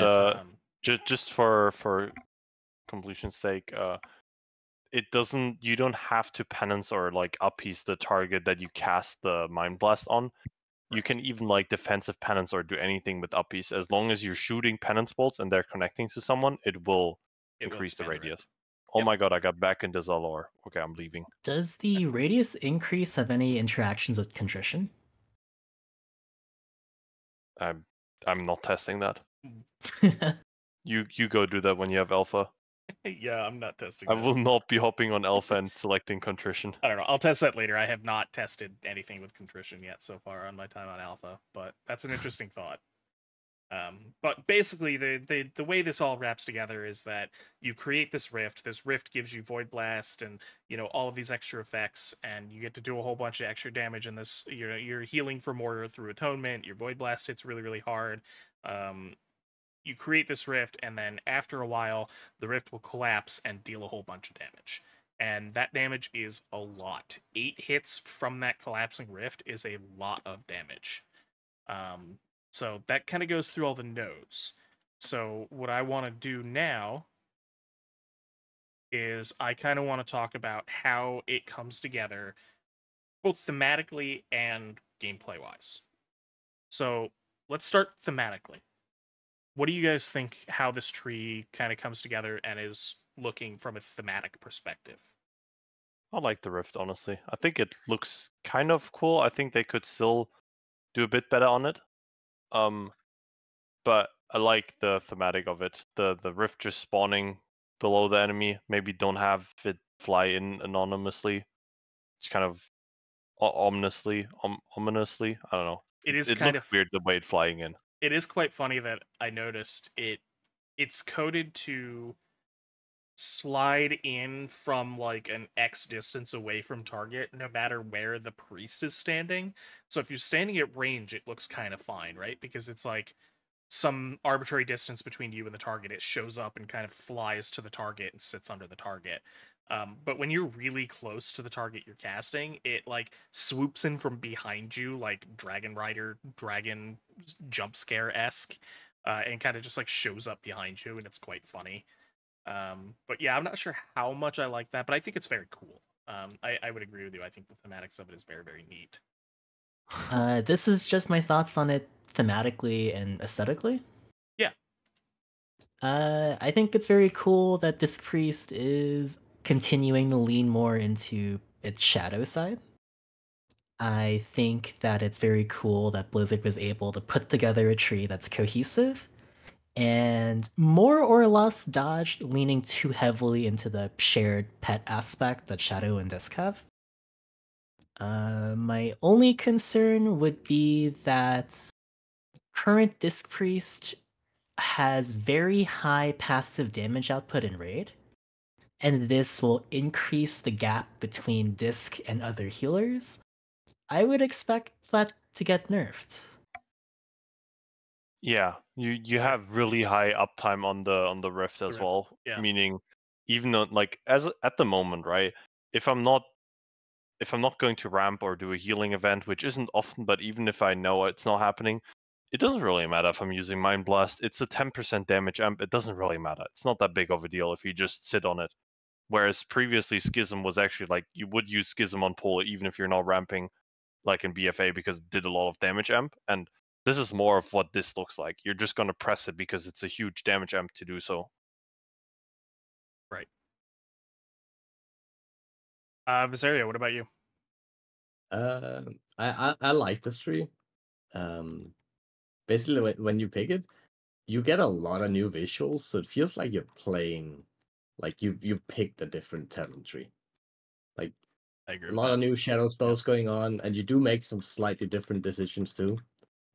just for completion's sake, it doesn't. You don't have to penance or like uppiece the target that you cast the Mind Blast on. You can even like defensive penance or do anything with uppiece as long as you're shooting penance bolts and they're connecting to someone. It will increase the radius. Oh my god, I got back into Zalor. Okay, I'm leaving. Does the radius increase have any interactions with contrition? I'm not testing that. You go do that when you have alpha. Yeah, I'm not testing I that. will not be hopping on alpha and selecting contrition. I don't know. I'll test that later. I have not tested anything with contrition yet so far on my time on alpha, but that's an interesting thought. But basically, the way this all wraps together is that you create this rift. This rift gives you Void Blast and all of these extra effects, and you get to do a whole bunch of extra damage in this. You're healing for more through Atonement. Your Void Blast hits really, really hard. You create this rift, and then after a while, the rift will collapse and deal a whole bunch of damage. And that damage is a lot. 8 hits from that collapsing rift is a lot of damage. So that kind of goes through all the nodes. So what I want to do now is I kind of want to talk about how it comes together, both thematically and gameplay-wise. So let's start thematically. What do you guys think how this tree kind of comes together and is looking from a thematic perspective? I like the rift, honestly. I think it looks kind of cool. I think they could still do a bit better on it. But I like the thematic of it. The rift just spawning below the enemy. Maybe don't have it fly in anonymously. It's kind of ominously. I don't know. It is It kind looks of weird the way it flying in. It is quite funny that I noticed it's coded to slide in from like an X distance away from target no matter where the priest is standing. So if you're standing at range, it looks kind of fine, right? Because it's like some arbitrary distance between you and the target. It shows up and kind of flies to the target and sits under the target. But when you're really close to the target you're casting, it like swoops in from behind you like Dragon Rider, dragon jump scare-esque, and kind of just like shows up behind you, and it's quite funny. But yeah, I'm not sure how much I like that, but I think it's very cool. I would agree with you. I think the thematics of it is very, very neat. This is just my thoughts on it thematically and aesthetically. Yeah. I think it's very cool that Disc Priest is continuing to lean more into its shadow side. I think that it's very cool that Blizzard was able to put together a tree that's cohesive and more or less dodged leaning too heavily into the shared pet aspect that Shadow and Disc have. My only concern would be that current Disc Priest has very high passive damage output in Raid, and this will increase the gap between Disc and other healers. I would expect that to get nerfed. Yeah, you have really high uptime on the rift as Rift, well. yeah. Meaning, even though, like as at the moment, right? If I'm not going to ramp or do a healing event, which isn't often, but even if I know it's not happening, it doesn't really matter if I'm using Mind Blast. It's a 10% damage amp. It doesn't really matter. It's not that big of a deal if you just sit on it. Whereas previously Schism was actually like you would use Schism on pull even if you're not ramping like in BFA because it did a lot of damage amp, and this is more of what this looks like. You're just gonna press it because it's a huge damage amp to do so. Right. Viserio, what about you? I like this tree. Basically, when you pick it, you get a lot of new visuals, so it feels like you're playing, like you've picked a different talent tree. Like I agree a with lot of that. new shadow spells going on, and you do make some slightly different decisions too.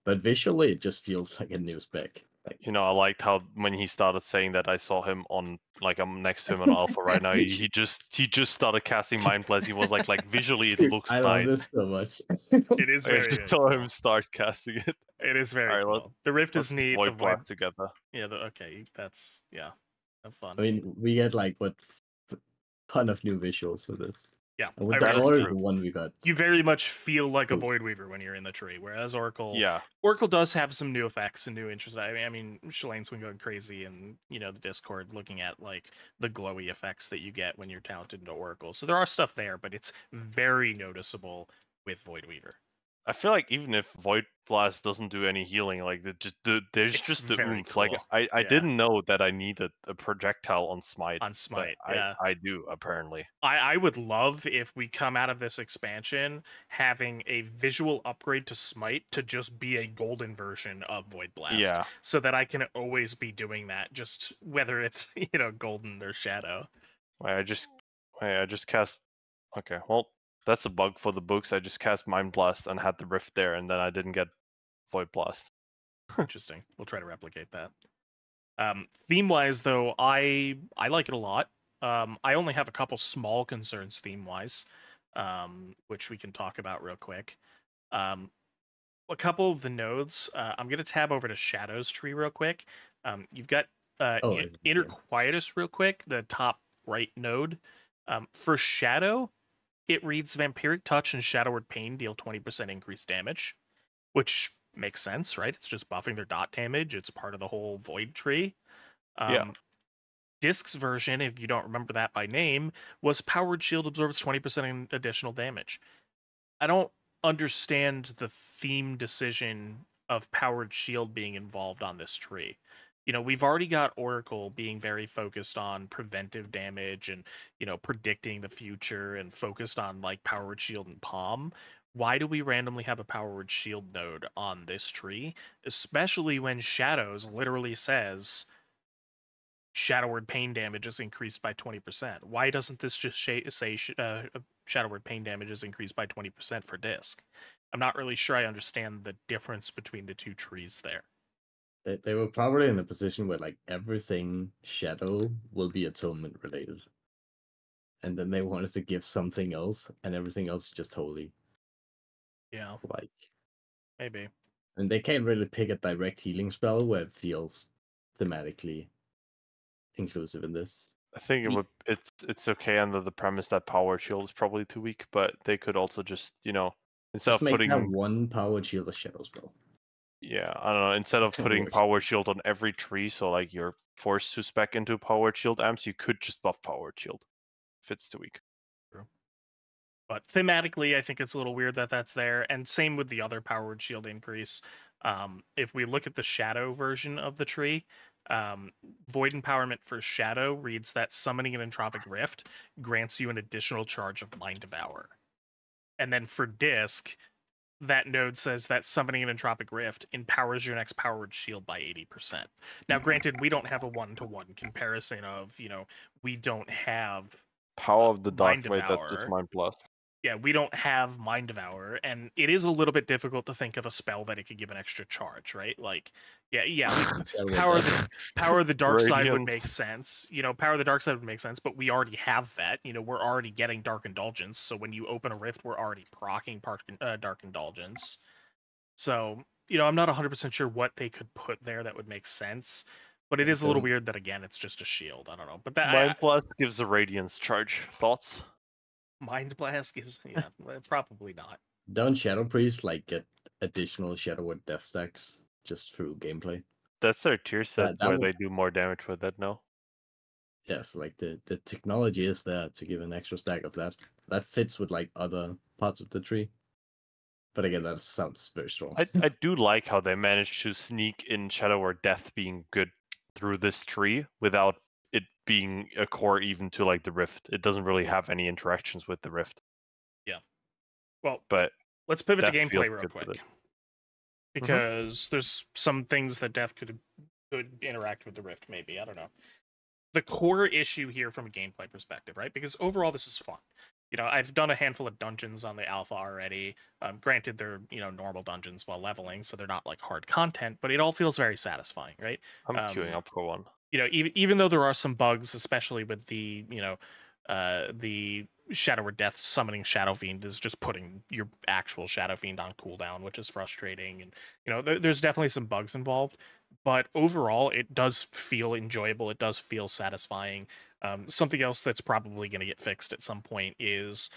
But visually, it just feels like a new spec. Like, You know, I liked how when he started saying that, I saw him on like I'm next to him on Alpha right now. He just started casting Mind Blast. He was like visually it dude, looks I love nice. this so much. It is I very, just very saw cool. him start casting it. It is very Alright, cool. The Rift is Let's neat. Void The Void, Blast together. yeah. Okay, that's have fun. I mean, we get like ton of new visuals for this. Yeah, And with I the really order, do. the one we got. You very much feel like a Cool. Voidweaver when you're in the tree, whereas Oracle, Yeah, Oracle does have some new effects and new interest. I mean, Shalane's been going crazy, and the Discord looking at like the glowy effects that you get when you're talented into Oracle. So there are stuff there, but it's very noticeable with Voidweaver. I feel like even if Void Blast doesn't do any healing, like there's It's just the very oomph. Like cool. I Yeah. didn't know that I needed a projectile on Smite. On Smite, but yeah. I do apparently. I would love if we come out of this expansion having a visual upgrade to Smite to just be a golden version of Void Blast. Yeah. So that I can always be doing that, just whether it's, golden or shadow. Wait, I just cast. Okay, well that's a bug for the books. I just cast Mind Blast and had the Rift there, and then I didn't get Void Blast. Interesting. We'll try to replicate that. Theme-wise, though, I like it a lot. I only have a couple small concerns theme-wise, which we can talk about real quick. A couple of the nodes. I'm going to tab over to Shadow's tree real quick. You've got Inner Quietus real quick, the top right node. For Shadow, it reads Vampiric Touch and Shadowward Pain deal 20% increased damage, which makes sense, right? It's just buffing their dot damage. It's part of the whole Void tree. Yeah. Disc's version, if you don't remember that by name, was Powered Shield absorbs 20% in additional damage. I don't understand the theme decision of Powered Shield being involved on this tree. We've already got Oracle being very focused on preventive damage and, predicting the future and focused on like Powered Shield and Palm. Why do we randomly have a Powered Shield node on this tree? Especially when Shadows literally says Shadowward Pain damage is increased by 20%. Why doesn't this just say Shadowward Pain damage is increased by 20% for Disc? I'm not really sure I understand the difference between the two trees there. They were probably in a position where like everything Shadow will be atonement related. And then they wanted to give something else, and everything else is just holy. Yeah. Like Maybe. And they can't really pick a direct healing spell where it feels thematically inclusive in this. I think it's okay under the premise that Power Shield is probably too weak, but they could also just instead Just of make putting that one power shield a shadow spell. Yeah, I don't know. Instead of That putting works. Power Shield on every tree, so like you're forced to spec into Power Shield amps, you could just buff Power Shield if it's too weak. True. But thematically, I think it's a little weird that that's there. And same with the other Powered Shield increase. If we look at the Shadow version of the tree, Void Empowerment for Shadow reads that summoning an Entropic Rift grants you an additional charge of Mind Devour. And then for Disc, that node says that summoning an Entropic Rift empowers your next Powered Shield by 80%. Now, granted, we don't have a one-to-one comparison of, we don't have Power of the Dark Mind Wait, that's Devour. just Mind Blast. Yeah, we don't have Mind Devour, and it is a little bit difficult to think of a spell that it could give an extra charge, right? Like, Power of the Dark Side would make sense. Power of the Dark Side would make sense, but we already have that. We're already getting Dark Indulgence, so when you open a Rift, we're already proccing Dark Indulgence. So, I'm not 100% sure what they could put there that would make sense, but it is a little weird that, again, it's just a shield. I don't know. But that Mind Blast gives a Radiance charge. Thoughts? Mind Blast gives, probably not. Don't Shadow Priest like get additional Shadowward death stacks just through gameplay? That's their tier set that where would- they do more damage with it, no? yes, like the technology is there to give an extra stack of that. That fits with like other parts of the tree. But again, that sounds very strong. I do like how they managed to sneak in Shadow or Death being good through this tree without it being a core even to like the Rift. It doesn't really have any interactions with the Rift. Yeah. Well, but let's pivot to Death feels gameplay real good with quick. it. Because there's some things that Death could interact with the Rift, maybe. I don't know. The core issue here from a gameplay perspective, right? Because overall, this is fun. You know, I've done a handful of dungeons on the alpha already. Granted, they're, you know, normal dungeons while leveling, so they're not like hard content, but it all feels very satisfying, right? I'm queuing up for one. You know, even though there are some bugs, especially with the, you know, the Shadow or Death summoning Shadow Fiend is just putting your actual Shadow Fiend on cooldown, which is frustrating. And, you know, there's definitely some bugs involved. But overall, it does feel enjoyable. It does feel satisfying. Something else that's probably going to get fixed at some point is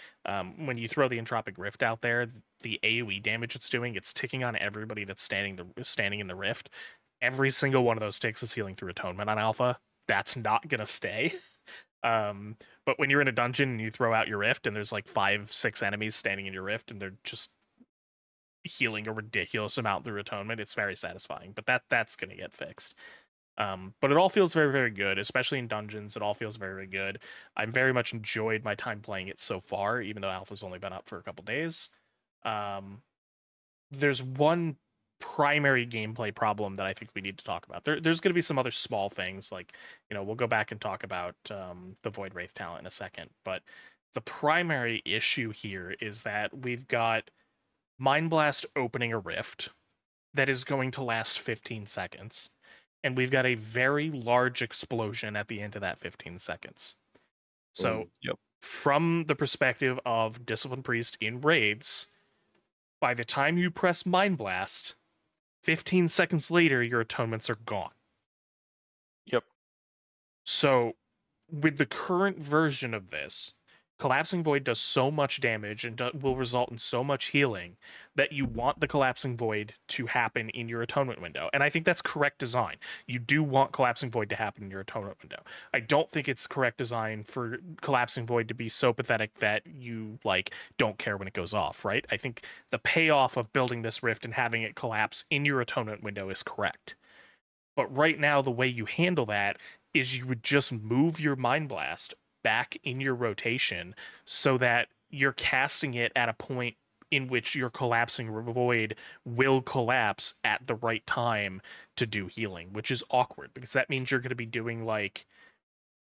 when you throw the Entropic Rift out there, the AoE damage it's doing, it's ticking on everybody that's standing in the Rift. Every single one of those ticks is healing through Atonement on Alpha. That's not going to stay. But when you're in a dungeon and you throw out your Rift and there's like 5-6 enemies standing in your Rift and they're just healing a ridiculous amount through Atonement, it's very satisfying. But that's going to get fixed. But it all feels very, very good, especially in dungeons. It all feels very, very good. I'm very much enjoyed my time playing it so far, even though Alpha's only been up for a couple days. There's one primary gameplay problem that I think we need to talk about. There's going to be some other small things, like, you know, we'll go back and talk about the Voidwraith talent in a second, but the primary issue here is that we've got Mind Blast opening a rift that is going to last 15 seconds, and we've got a very large explosion at the end of that 15 seconds. So, from the perspective of Discipline Priest in raids, by the time you press Mind Blast, 15 seconds later, your atonements are gone. Yep. So, with the current version of this, Collapsing Void does so much damage and will result in so much healing that you want the Collapsing Void to happen in your Atonement window. And I think that's correct design. You do want Collapsing Void to happen in your Atonement window. I don't think it's correct design for Collapsing Void to be so pathetic that you, like, don't care when it goes off, right? I think the payoff of building this rift and having it collapse in your Atonement window is correct. But right now, the way you handle that is you would just move your Mind Blast back in your rotation so that you're casting it at a point in which your Collapsing Void will collapse at the right time to do healing, which is awkward because that means you're going to be doing, like,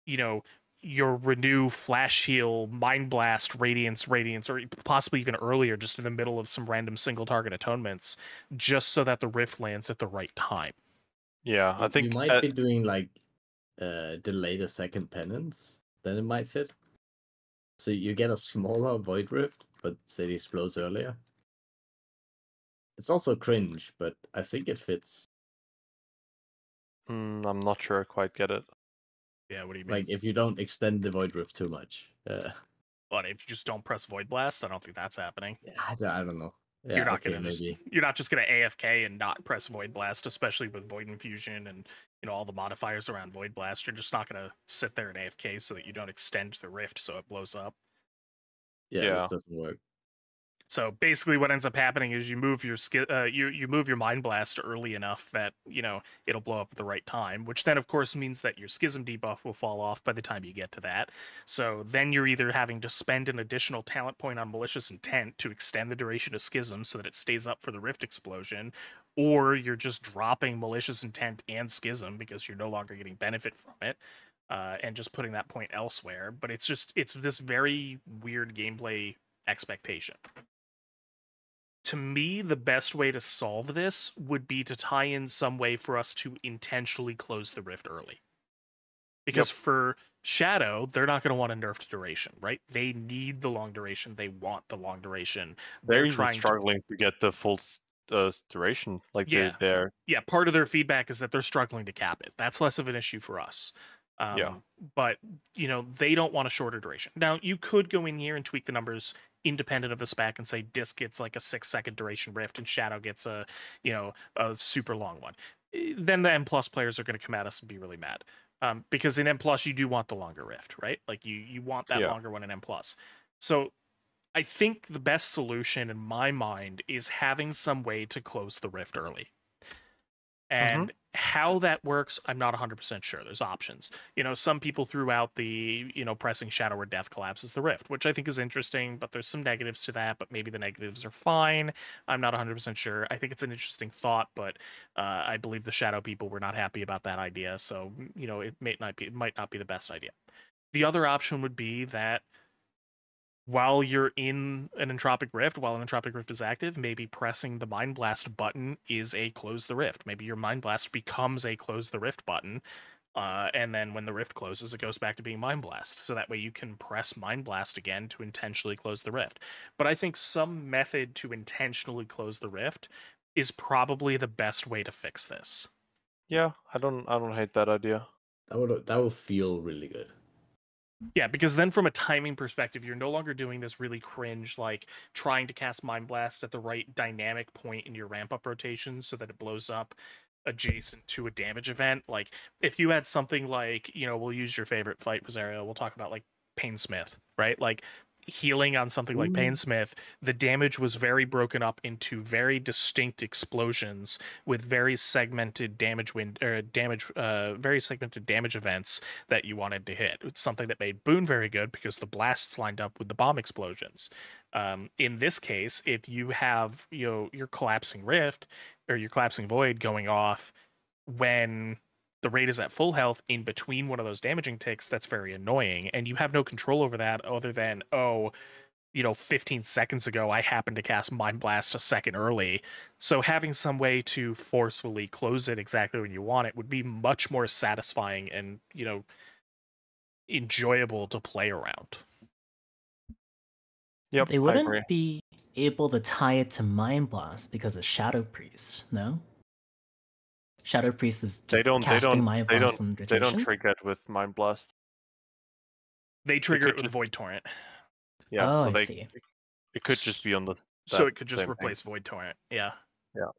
you know, your Renew, Flash Heal, Mind Blast, Radiance, or possibly even earlier, just in the middle of some random single target atonements, just so that the Rift lands at the right time. Yeah, I think you might be doing like delay the second penance. Then it might fit. So you get a smaller Void Rift, but say it explodes earlier. It's also cringe, but I think it fits. I'm not sure I quite get it. Yeah, what do you mean? Like, if you don't extend the Void Rift too much. But if you just don't press Void Blast, I don't think that's happening. I don't know. Yeah, you're not okay, gonna maybe. You're not just gonna AFK and not press Void Blast, especially with Void Infusion and, you know, all the modifiers around Void Blast. You're just not gonna sit there and AFK so that you don't extend the rift so it blows up. Yeah, this doesn't work. So basically, what ends up happening is you move your you move your Mind Blast early enough that, you know, it'll blow up at the right time, which then of course means that your Schism debuff will fall off by the time you get to that. So then you're either having to spend an additional talent point on Malicious Intent to extend the duration of Schism so that it stays up for the Rift explosion, or you're just dropping Malicious Intent and Schism because you're no longer getting benefit from it. And just putting that point elsewhere. But it's this very weird gameplay expectation. To me, the best way to solve this would be to tie in some way for us to intentionally close the rift early. Because for Shadow, they're not going to want a nerfed duration, right? They need the long duration. They want the long duration. They're even struggling to get the full duration. Like, they're... Yeah, part of their feedback is that they're struggling to cap it. That's less of an issue for us. But, you know, they don't want a shorter duration. Now, you could go in here and tweak the numbers independent of the spec and say Disc gets like a 6-second duration rift and Shadow gets a, you know, a super long one. Then the M+ players are going to come at us and be really mad. Because in M+ you do want the longer rift, right? Like you want that Yeah. longer one in M+. So I think the best solution in my mind is having some way to close the rift early. And how that works, I'm not 100% sure. There's options. Some people threw out the, pressing Shadow or Death collapses the rift, which I think is interesting, but there's some negatives to that, but maybe the negatives are fine. I'm not 100% sure. I think it's an interesting thought, but I believe the Shadow people were not happy about that idea, so, it might not be the best idea. The other option would be that while you're in an Entropic Rift, while an Entropic Rift is active, maybe pressing the Mind Blast button is a close the rift. Maybe your Mind Blast becomes a close the rift button, and then when the rift closes, it goes back to being Mind Blast. So that way you can press Mind Blast again to intentionally close the rift. But I think some method to intentionally close the rift is probably the best way to fix this. Yeah, I don't hate that idea. That would feel really good. Yeah, because then from a timing perspective, you're no longer doing this really cringe, like trying to cast Mind Blast at the right dynamic point in your ramp up rotation so that it blows up adjacent to a damage event. Like if you had something like, we'll use your favorite fight, Viserio, we'll talk about like Painsmith, right? Like healing on something like Painsmith, the damage was very broken up into very distinct explosions with very segmented very segmented damage events that you wanted to hit. It's something that made Boon very good because the blasts lined up with the bomb explosions. In this case, if you have your collapsing rift or your collapsing void going off when the raid is at full health in between one of those damaging ticks, that's very annoying, and you have no control over that other than 15 seconds ago I happened to cast Mind Blast a second early. So having some way to forcefully close it exactly when you want it would be much more satisfying and enjoyable to play around. Yep, They I wouldn't agree. be able to tie it to Mind Blast because of Shadow Priest, no? Shadow Priest is just casting Mind Blast on They don't rotation. trigger it with Mind Blast. They trigger could it with just- Void Torrent. Yeah, Oh, so I they see. it could just be on the So that it could just same replace Void Torrent. Yeah. Yeah.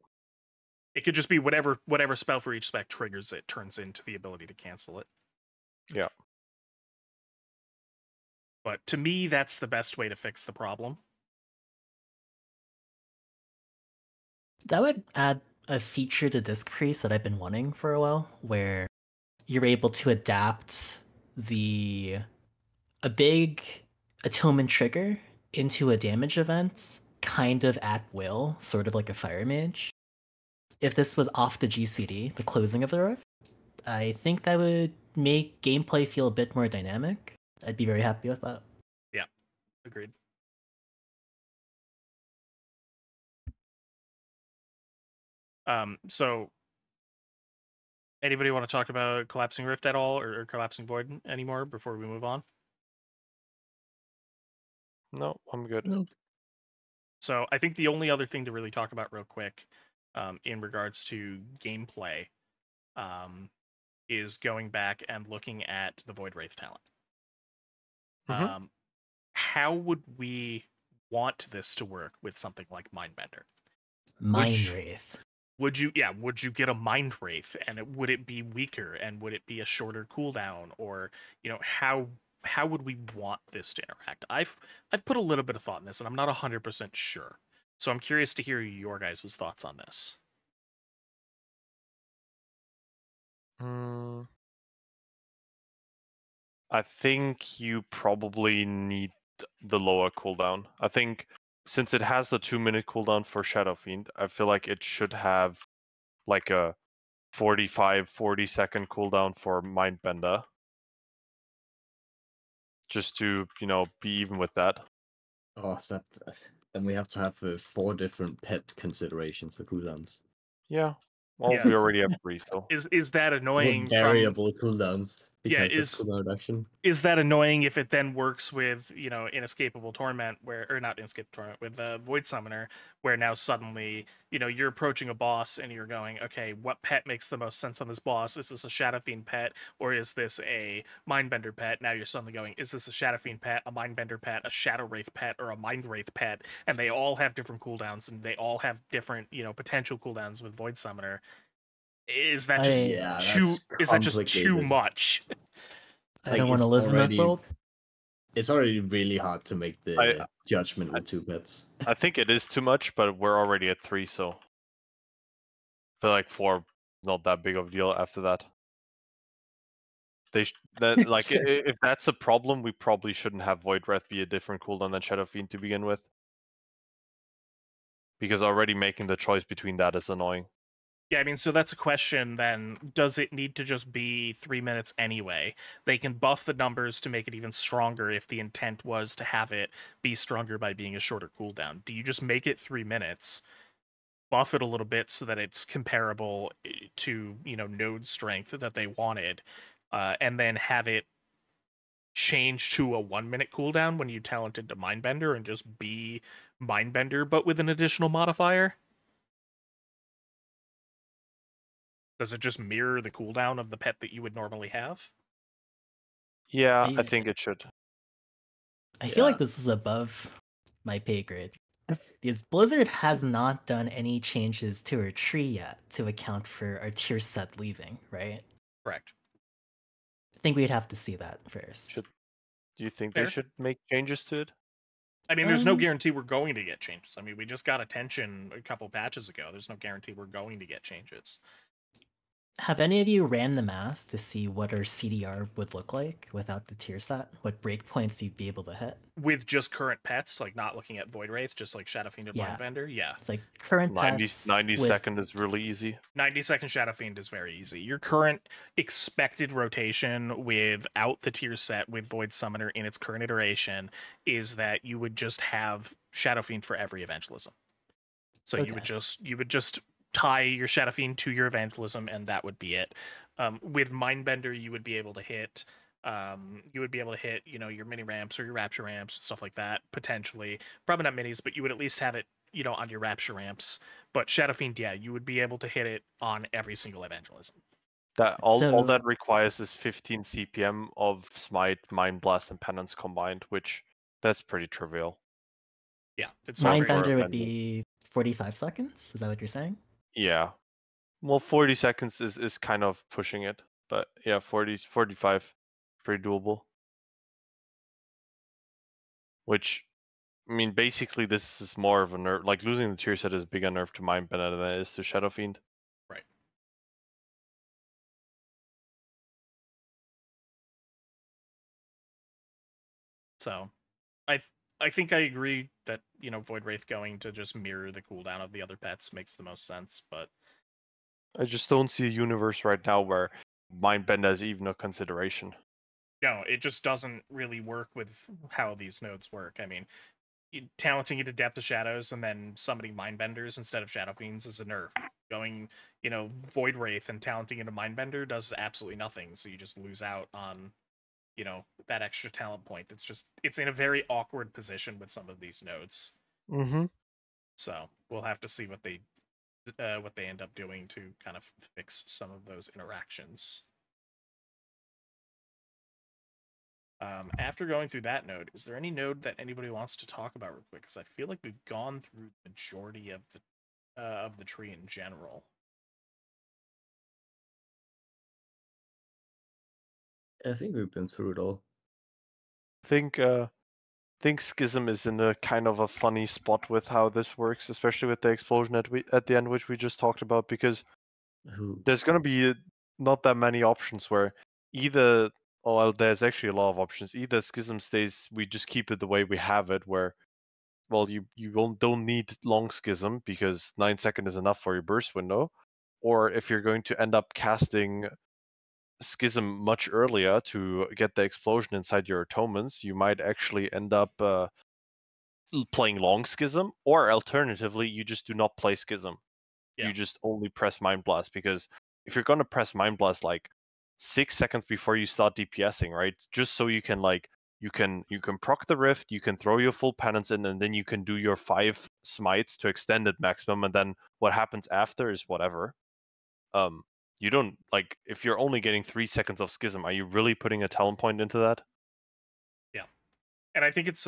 It could just be whatever spell for each spec triggers it turns into the ability to cancel it. Yeah. But to me, that's the best way to fix the problem. That would add a feature to Disc Priest that I've been wanting for a while, where you're able to adapt a big atonement trigger into a damage event, kind of at will, sort of like a Fire Mage. If this was off the GCD, the closing of the rift, I think that would make gameplay feel a bit more dynamic. I'd be very happy with that. Yeah, agreed. So anybody want to talk about Collapsing Rift at all or Collapsing Void anymore before we move on? No, I'm good. No. So I think the only other thing to really talk about real quick in regards to gameplay is going back and looking at the Voidwraith talent. How would we want this to work with something like Mindbender? Wraith. Would you get a Mind Wraith, and would it be weaker, and would it be a shorter cooldown, or how would we want this to interact? I've put a little bit of thought in this, and I'm not 100% sure. So I'm curious to hear your guys' thoughts on this. I think you probably need the lower cooldown. I think since it has the 2-minute cooldown for Shadow Fiend, I feel like it should have like a 40 second cooldown for Mindbender. Just to, be even with that. Oh, then we have to have 4 different pet considerations for cooldowns. Yeah. Well, Yeah. we already have 3, so. Is that annoying? With variable cooldowns because is- of cooldown reduction. Is that annoying if it then works with, Inescapable Torment, or not Inescapable Torment, with Void Summoner, where now suddenly, you're approaching a boss and you're going, okay, what pet makes the most sense on this boss? Is this a Shadow Fiend pet, or is this a Mindbender pet? Now you're suddenly going, is this a Shadow Fiend pet, a Mindbender pet, a Shadow Wraith pet, or a Mind Wraith pet? And they all have different cooldowns, and they all have different, potential cooldowns with Void Summoner. Is that just Yeah, too? that's Is that just too complicated. much? I Like, don't want to it's live in that already- world. It's already really hard to make the judgment with 2 pets. I think it is too much, but we're already at 3, so I feel like 4 is not that big of a deal after that. Sure. If that's a problem, we probably shouldn't have Voidwraith be a different cooldown than Shadow Fiend to begin with. Because already making the choice between that is annoying. Yeah, I mean, so that's a question then. Does it need to just be 3 minutes anyway? They can buff the numbers to make it even stronger if the intent was to have it be stronger by being a shorter cooldown. Do you just make it 3 minutes, buff it a little bit so that it's comparable to, node strength that they wanted, and then have it change to a 1 minute cooldown when you talent into Mindbender and just be Mindbender but with an additional modifier? Does it just mirror the cooldown of the pet that you would normally have? Yeah, I I- think it should. I feel like Yeah. this is above my pay grade. Because Blizzard has not done any changes to our tree yet to account for our tier set leaving, right? Correct. I think we'd have to see that first. Do you think Fair. they should make changes to it? I mean, there's no Um, guarantee we're going to get changes. I mean, we just got attention a couple patches ago. There's no guarantee we're going to get changes. Have any of you ran the math to see what our CDR would look like without the tier set? What breakpoints you'd be able to hit? With just current pets, like not looking at Voidwraith, just like Shadow Fiend and Yeah. Mindbender, yeah. It's like current 90, pets 90 with second is really easy. 90-second Shadow Fiend is very easy. Your current expected rotation without the tier set with Void Summoner in its current iteration is that you would just have Shadow Fiend for every evangelism. So you would just tie your Shadow Fiend to your evangelism, and that would be it. With Mindbender, you would be able to hit your mini ramps or your rapture ramps, stuff like that, potentially. Probably not minis, but you would at least have it, on your rapture ramps. But Shadow Fiend, yeah, you would be able to hit it on every single evangelism. That all So- that requires is 15 CPM of Smite, Mind Blast, and Penance combined, which that's pretty trivial. Yeah, it's not very Mindbender would Vendor. be 45 seconds. Is that what you're saying? Yeah. Well, 40 seconds is kind of pushing it, but yeah, 45, pretty doable. Which, I mean, basically this is more of a nerf. Like losing the tier set is a bigger nerf to Mindbender than it is to Shadow Fiend. Right. So, I think I agree that Voidwraith going to just mirror the cooldown of the other pets makes the most sense, but I just don't see a universe right now where Mindbender is even a consideration. no, it just doesn't really work with how these nodes work. I mean, talenting into Depth of Shadows and then summoning Mindbenders instead of Shadow Fiends is a nerf. Going, Voidwraith and talenting into Mindbender does absolutely nothing, so you just lose out on, that extra talent point. It's in a very awkward position with some of these nodes. Mm-hmm. So we'll have to see what they end up doing to kind of fix some of those interactions. After going through that node, is there any node that anybody wants to talk about real quick? Because I feel like we've gone through the majority of the tree in general. I think we've been through it all. I think Schism is in a kind of a funny spot with how this works, especially with the explosion at the end, which we just talked about, because there's going to be not that many options where either, well, there's actually a lot of options. Either Schism stays, we just keep it the way we have it, where, well, you don't need long Schism because 9 seconds is enough for your burst window, or if you're going to end up casting Schism much earlier to get the explosion inside your atonements, you might actually end up playing long Schism, or alternatively, you just do not play Schism. Yeah. You just only press Mind Blast, because if you're gonna press Mind Blast like 6 seconds before you start DPSing, right? Just so you can you can proc the Rift, you can throw your full penance in, and then you can do your 5 smites to extend it maximum, and then what happens after is whatever. You don't if you're only getting 3 seconds of Schism, are you really putting a talent point into that? Yeah. And I think it's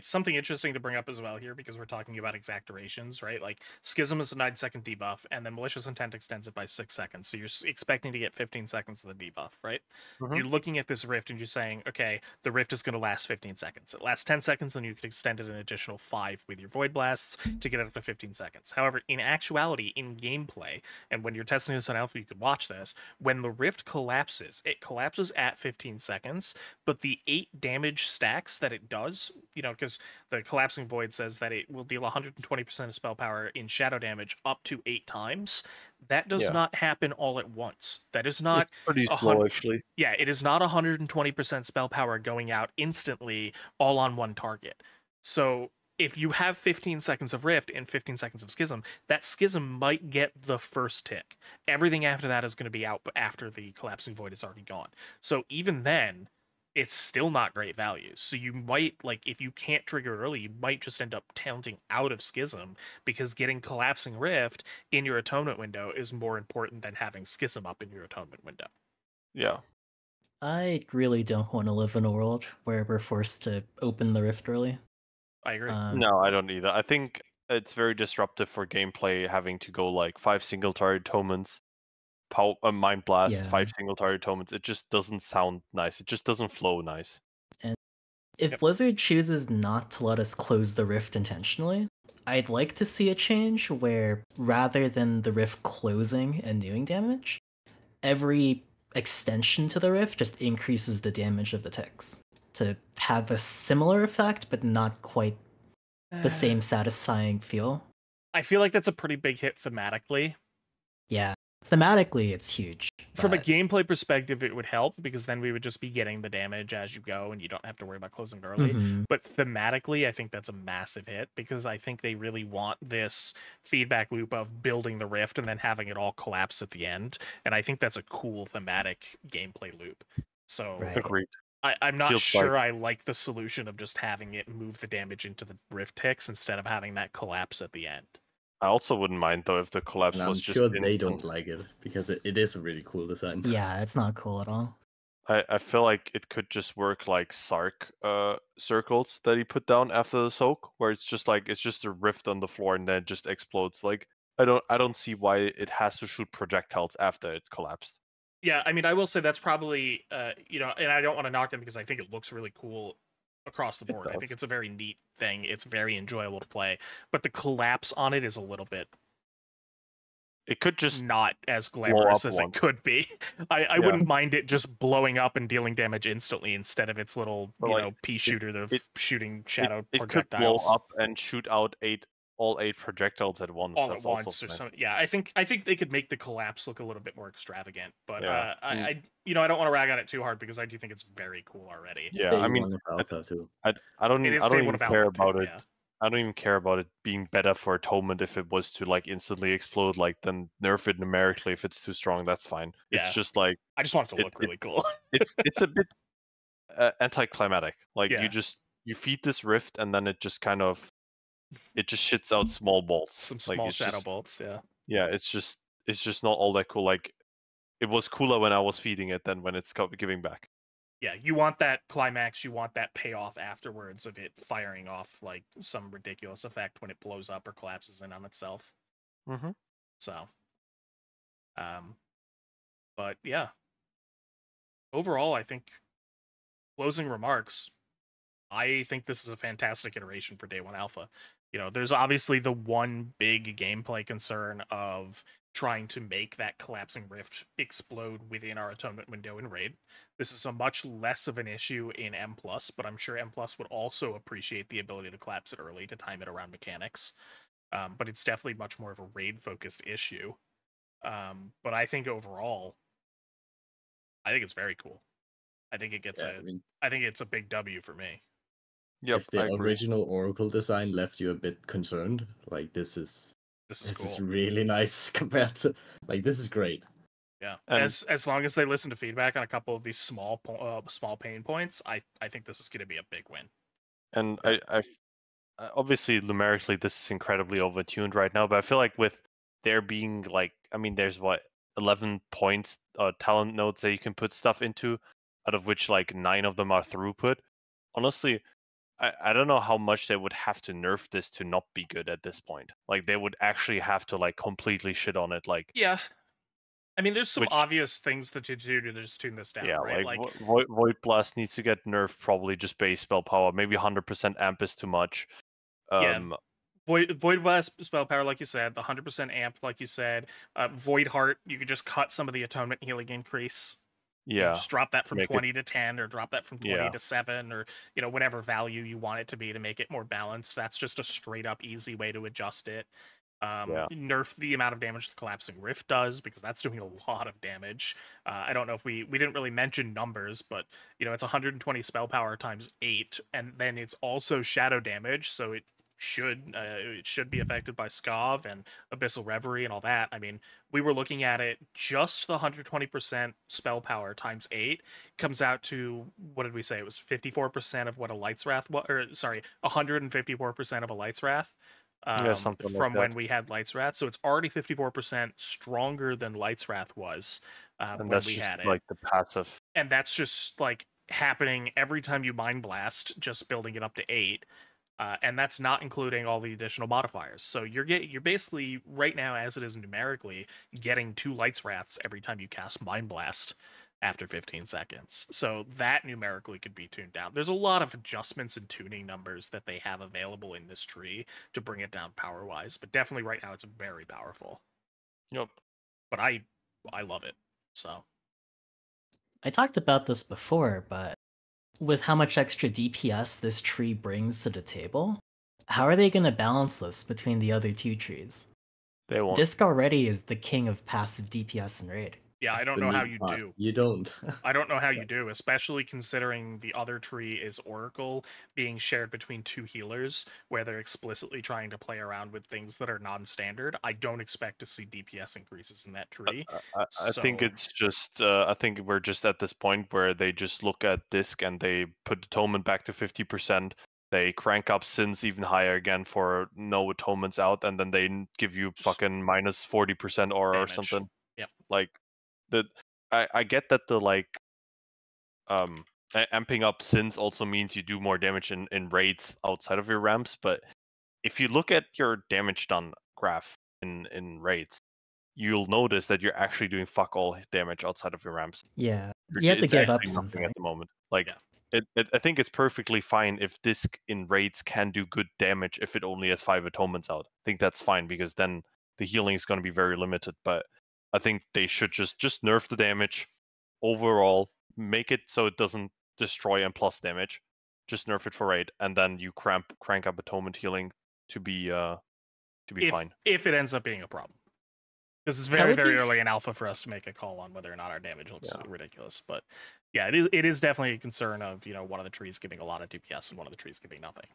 something interesting to bring up as well here because we're talking about exact durations, right? Like Schism is a 9-second debuff, and then Malicious Intent extends it by 6 seconds. So you're expecting to get 15 seconds of the debuff, right? Mhm. You're looking at this rift and you're saying, okay, the rift is going to last 15 seconds. It lasts 10 seconds, and you can extend it an additional 5 with your Void Blasts to get it up to 15 seconds. However, in actuality, in gameplay, and when you're testing this on Alpha, you could watch this, when the rift collapses, it collapses at 15 seconds, but the 8 damage stacks that it does, because the collapsing void says that it will deal 120% of spell power in shadow damage up to 8 times. That does Yeah. not happen all at once. That is not It's pretty slow, actually. Yeah, it is not 120% spell power going out instantly all on one target. So if you have 15 seconds of Rift and 15 seconds of Schism, that Schism might get the first tick. Everything after that is going to be out after the collapsing void is already gone. So even then, it's still not great value. So you might, if you can't trigger it early, you might just end up taunting out of Schism because getting Collapsing Rift in your Atonement window is more important than having Schism up in your Atonement window. Yeah. I really don't want to live in a world where we're forced to open the rift early. I agree. No, I don't either. I think it's very disruptive for gameplay having to go 5 single target atonements, Mind Blast, Yeah. 5 single target atonements. It just doesn't sound nice. It just doesn't flow nice. If Yep. Blizzard chooses not to let us close the rift intentionally, I'd like to see a change where rather than the rift closing and doing damage, every extension to the rift just increases the damage of the ticks to have a similar effect, but not quite the same satisfying feel. I feel like that's a pretty big hit thematically. Yeah, thematically it's huge. From a but- gameplay perspective, it would help because then we would just be getting the damage as you go and you don't have to worry about closing it early. Mhm. But thematically, I think that's a massive hit because I think they really want this feedback loop of building the rift and then having it all collapse at the end. And I think that's a cool thematic gameplay loop. So Right. Agreed. I'm not Feels sure I like the solution of just having it move the damage into the rift ticks instead of having that collapse at the end. I also wouldn't mind though if the collapse And I'm was just sure they instant. don't like it because it is a really cool design. Yeah, it's not cool at all. I feel like it could just work like Sark circles that he put down after the soak, where it's just a rift on the floor and then it just explodes. I don't see why it has to shoot projectiles after it collapsed. Yeah, I mean, I will say that's probably, and I don't want to knock them because I think it looks really cool across the board. I think does. it's a very neat thing. It's very enjoyable to play, but the collapse on it is a little bit It could just not as blow glamorous up as one. it could be. I wouldn't mind it just blowing up and dealing damage instantly instead of its little, But, pea shooter shooting shadow it could blow projectiles up and shoot out all 8 projectiles at once. all That's at once also or nice. something. Yeah, I think they could make the collapse look a little bit more extravagant, but Yeah. I don't want to rag on it too hard because I do think it's very cool already. Yeah, Day I mean, one of Alpha too. I don't It is I day don't one even of care Alpha too, about it. yeah. I don't even care about it being better for Atonement if it was to instantly explode, then nerf it numerically if it's too strong. That's fine. Yeah. It's just I just want it to it- look really cool. it's a bit anticlimactic. Yeah. You feed this rift and then it just shits out small bolts. Some small it's shadow just- bolts, yeah. Yeah, it's just not all that cool. It was cooler when I was feeding it than when it's giving back. Yeah, you want that climax, you want that payoff afterwards of it firing off some ridiculous effect when it blows up or collapses in on itself. Mm-hmm. So, but yeah. Overall, I think closing remarks, I think this is a fantastic iteration for Day 1 Alpha. There's obviously the one big gameplay concern of trying to make that collapsing rift explode within our atonement window in Raid. This is a much less of an issue in M+, but I'm sure M+ would also appreciate the ability to collapse it early to time it around mechanics. But it's definitely much more of a Raid-focused issue. But I think overall, I think it's very cool. I think it gets I think it's a big W for me. Yep, if the original Oracle design left you a bit concerned, this is cool. really nice compared to this is great. Yeah, And as long as they listen to feedback on a couple of these small pain points, I think this is going to be a big win. And I obviously numerically this is incredibly overtuned right now, but I feel like with there being there's 11 points talent nodes that you can put stuff into, out of which 9 of them are throughput. honestly, I don't know how much they would have to nerf this to not be good at this point. Like they would actually have to like completely shit on it, like Yeah. I mean, there's some which obvious things that you do to just tune this down, yeah, right? like Like, Void Blast needs to get nerfed, probably just base spell power. Maybe 100% amp is too much. yeah, Void Blast spell power, like you said, the 100% amp, like you said. Void Heart, you could just cut some of the atonement healing increase. yeah, Just drop that from make it 20 to 10, or drop that from 20 yeah, to 7, or whatever value you want it to be to make it more balanced. That's just a straight up easy way to adjust it. yeah. Nerf the amount of damage the collapsing rift does, because that's doing a lot of damage. I don't know if we didn't really mention numbers, but it's 120 spell power times 8, and then it's also shadow damage, so it should be affected by Scav and Abyssal Reverie and all that. I mean, we were looking at it, just the 120% spell power times 8 comes out to, what did we say? It was 54% of what a Light's Wrath was, or sorry, 154% of a Light's Wrath. Yeah, something like From that. when we had Light's Wrath, so it's already 54% stronger than Light's Wrath was And when that's we just had it, like the passive. and that's just like happening every time you Mind Blast, just building it up to 8. And that's not including all the additional modifiers. So you're basically right now, as it is numerically, getting 2 Light's Wraths every time you cast Mind Blast after 15 seconds. So that numerically could be tuned down. There's a lot of adjustments and tuning numbers that they have available in this tree to bring it down power wise, but definitely right now it's very powerful. Yep. But I love it. So I talked about this before, but with how much extra DPS this tree brings to the table, how are they going to balance this between the other 2 trees? They won't. Disc already is the king of passive DPS in Raid. yeah, I That's don't the know how neat you part. do. You don't. I don't know how you do, especially considering the other tree is Oracle being shared between 2 healers, where they're explicitly trying to play around with things that are non-standard. I don't expect to see DPS increases in that tree. I think So- it's just. I think we're just at this point where they just look at disc and they put atonement back to 50%. They crank up sins even higher again for no atonements out, and then they give you fucking minus 40% aura or Damage. something. Yep. Like the. I get that the like. Amping up sins also means you do more damage in raids outside of your ramps, but if you look at your damage done graph in raids, you'll notice that you're actually doing fuck all damage outside of your ramps. Yeah, you have to It's give up actually nothing something. at the moment. Like, Yeah. I think it's perfectly fine if disc in raids can do good damage if it only has 5 atonements out. I think that's fine because then the healing is going to be very limited. But I think they should just nerf the damage overall, make it so it doesn't destroy and plus damage. Just nerf it for raid, and then you crank up atonement healing to be fine. If it ends up being a problem. Because it's How very, would very you early in alpha for us to make a call on whether or not our damage looks Yeah. ridiculous. But yeah, it is definitely a concern of, one of the trees giving a lot of DPS and one of the trees giving nothing.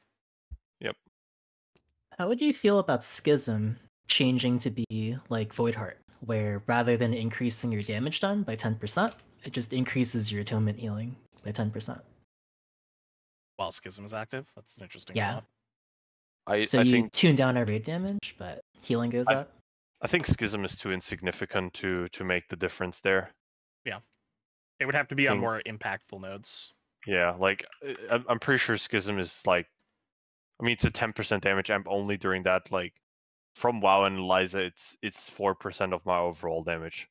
Yep. How would you feel about Schism changing to be like Voidheart, where rather than increasing your damage done by 10%, it just increases your atonement healing by 10%? While Schism is active, that's an interesting Yeah. thought. So I you think tune down our raid damage, but healing goes up? I think Schism is too insignificant to make the difference there. It would have to be on Think- more impactful nodes. Yeah, like I'm pretty sure Schism is like, I mean, it's a 10% damage amp only during that. Like from WoW and Eliza, it's 4% of my overall damage.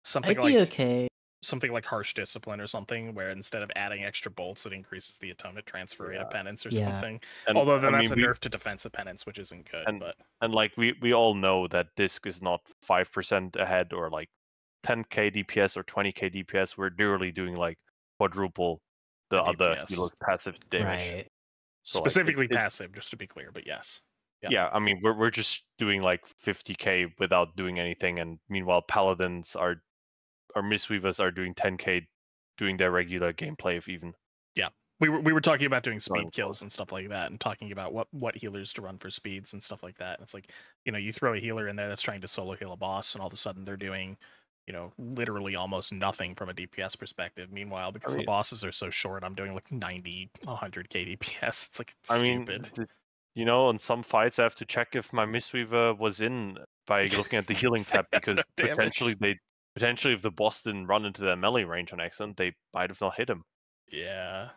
Something I'd be like okay. something like Harsh Discipline or something, where instead of adding extra bolts, it increases the atonement transfer rate of penance or Yeah. something. And, Although then I that's mean, a nerf to defensive penance, which isn't good. and- But and like we all know that disc is not 5% ahead or like 10k DPS or 20k DPS. We're literally doing like quadruple the The other DPS. healer's passive damage. Right. So specifically like, passive, just to be clear. But yes. Yeah. Yeah, I mean we're just doing like 50k without doing anything, and meanwhile paladins or Mistweavers are doing 10k doing their regular gameplay if even. We were talking about doing speed Running kills and stuff like that, and talking about what healers to run for speeds and stuff like that. And it's like, you throw a healer in there that's trying to solo heal a boss, and all of a sudden they're doing, literally almost nothing from a DPS perspective. Meanwhile, because the mean- bosses are so short, I'm doing like 90, 100k DPS. It's like I stupid. mean, in some fights I have to check if my Mistweaver was in by looking at the healing They tab have because no damage. potentially if the boss didn't run into their melee range on accident, they might have not hit him. Yeah.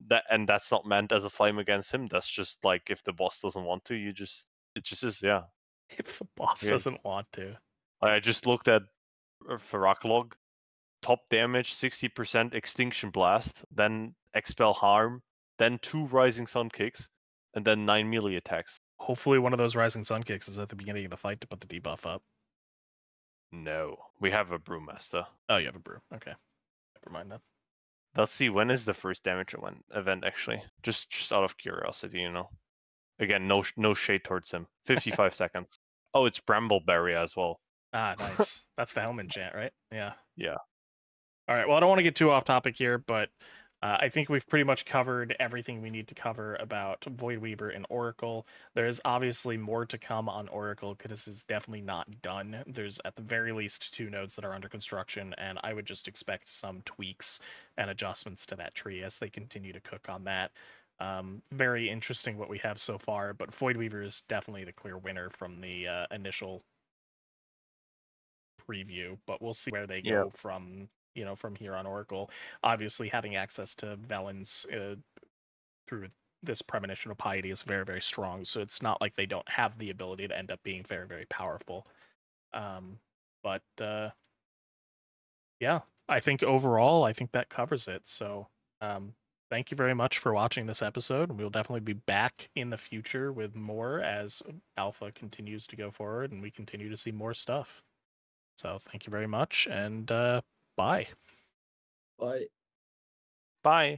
that's not meant as a flame against him. That's just like if the boss doesn't want to, it just is, yeah. If the boss Yeah. doesn't want to. I just looked at Feraklog. Top damage, 60% Extinction Blast, then Expel Harm, then 2 Rising Sun kicks, and then 9 melee attacks. Hopefully one of those Rising Sun kicks is at the beginning of the fight to put the debuff up. No, we have a Brewmaster. Oh, you have a brew. Okay. Never mind then. Let's see, when is the first damage event actually? Just out of curiosity, you know. Again, no shade towards him. 55 seconds. Oh, it's Brambleberry as well. Ah, nice. That's the Helm enchant, right? Yeah. Yeah. All right. Well, I don't want to get too off topic here, but I think we've pretty much covered everything we need to cover about Voidweaver and Oracle. There's obviously more to come on Oracle because this is definitely not done. There's at the very least 2 nodes that are under construction, and I would just expect some tweaks and adjustments to that tree as they continue to cook on that. Very interesting what we have so far, but Voidweaver is definitely the clear winner from the initial preview, but we'll see where they go from from here on Oracle. Obviously, having access to Velen's through this Premonition of Piety is very, very strong, so it's not like they don't have the ability to end up being very, very powerful. But yeah, I think overall, I think that covers it. So thank you very much for watching this episode. We'll definitely be back in the future with more as Alpha continues to go forward and we continue to see more stuff. So thank you very much, and bye. Bye. Bye.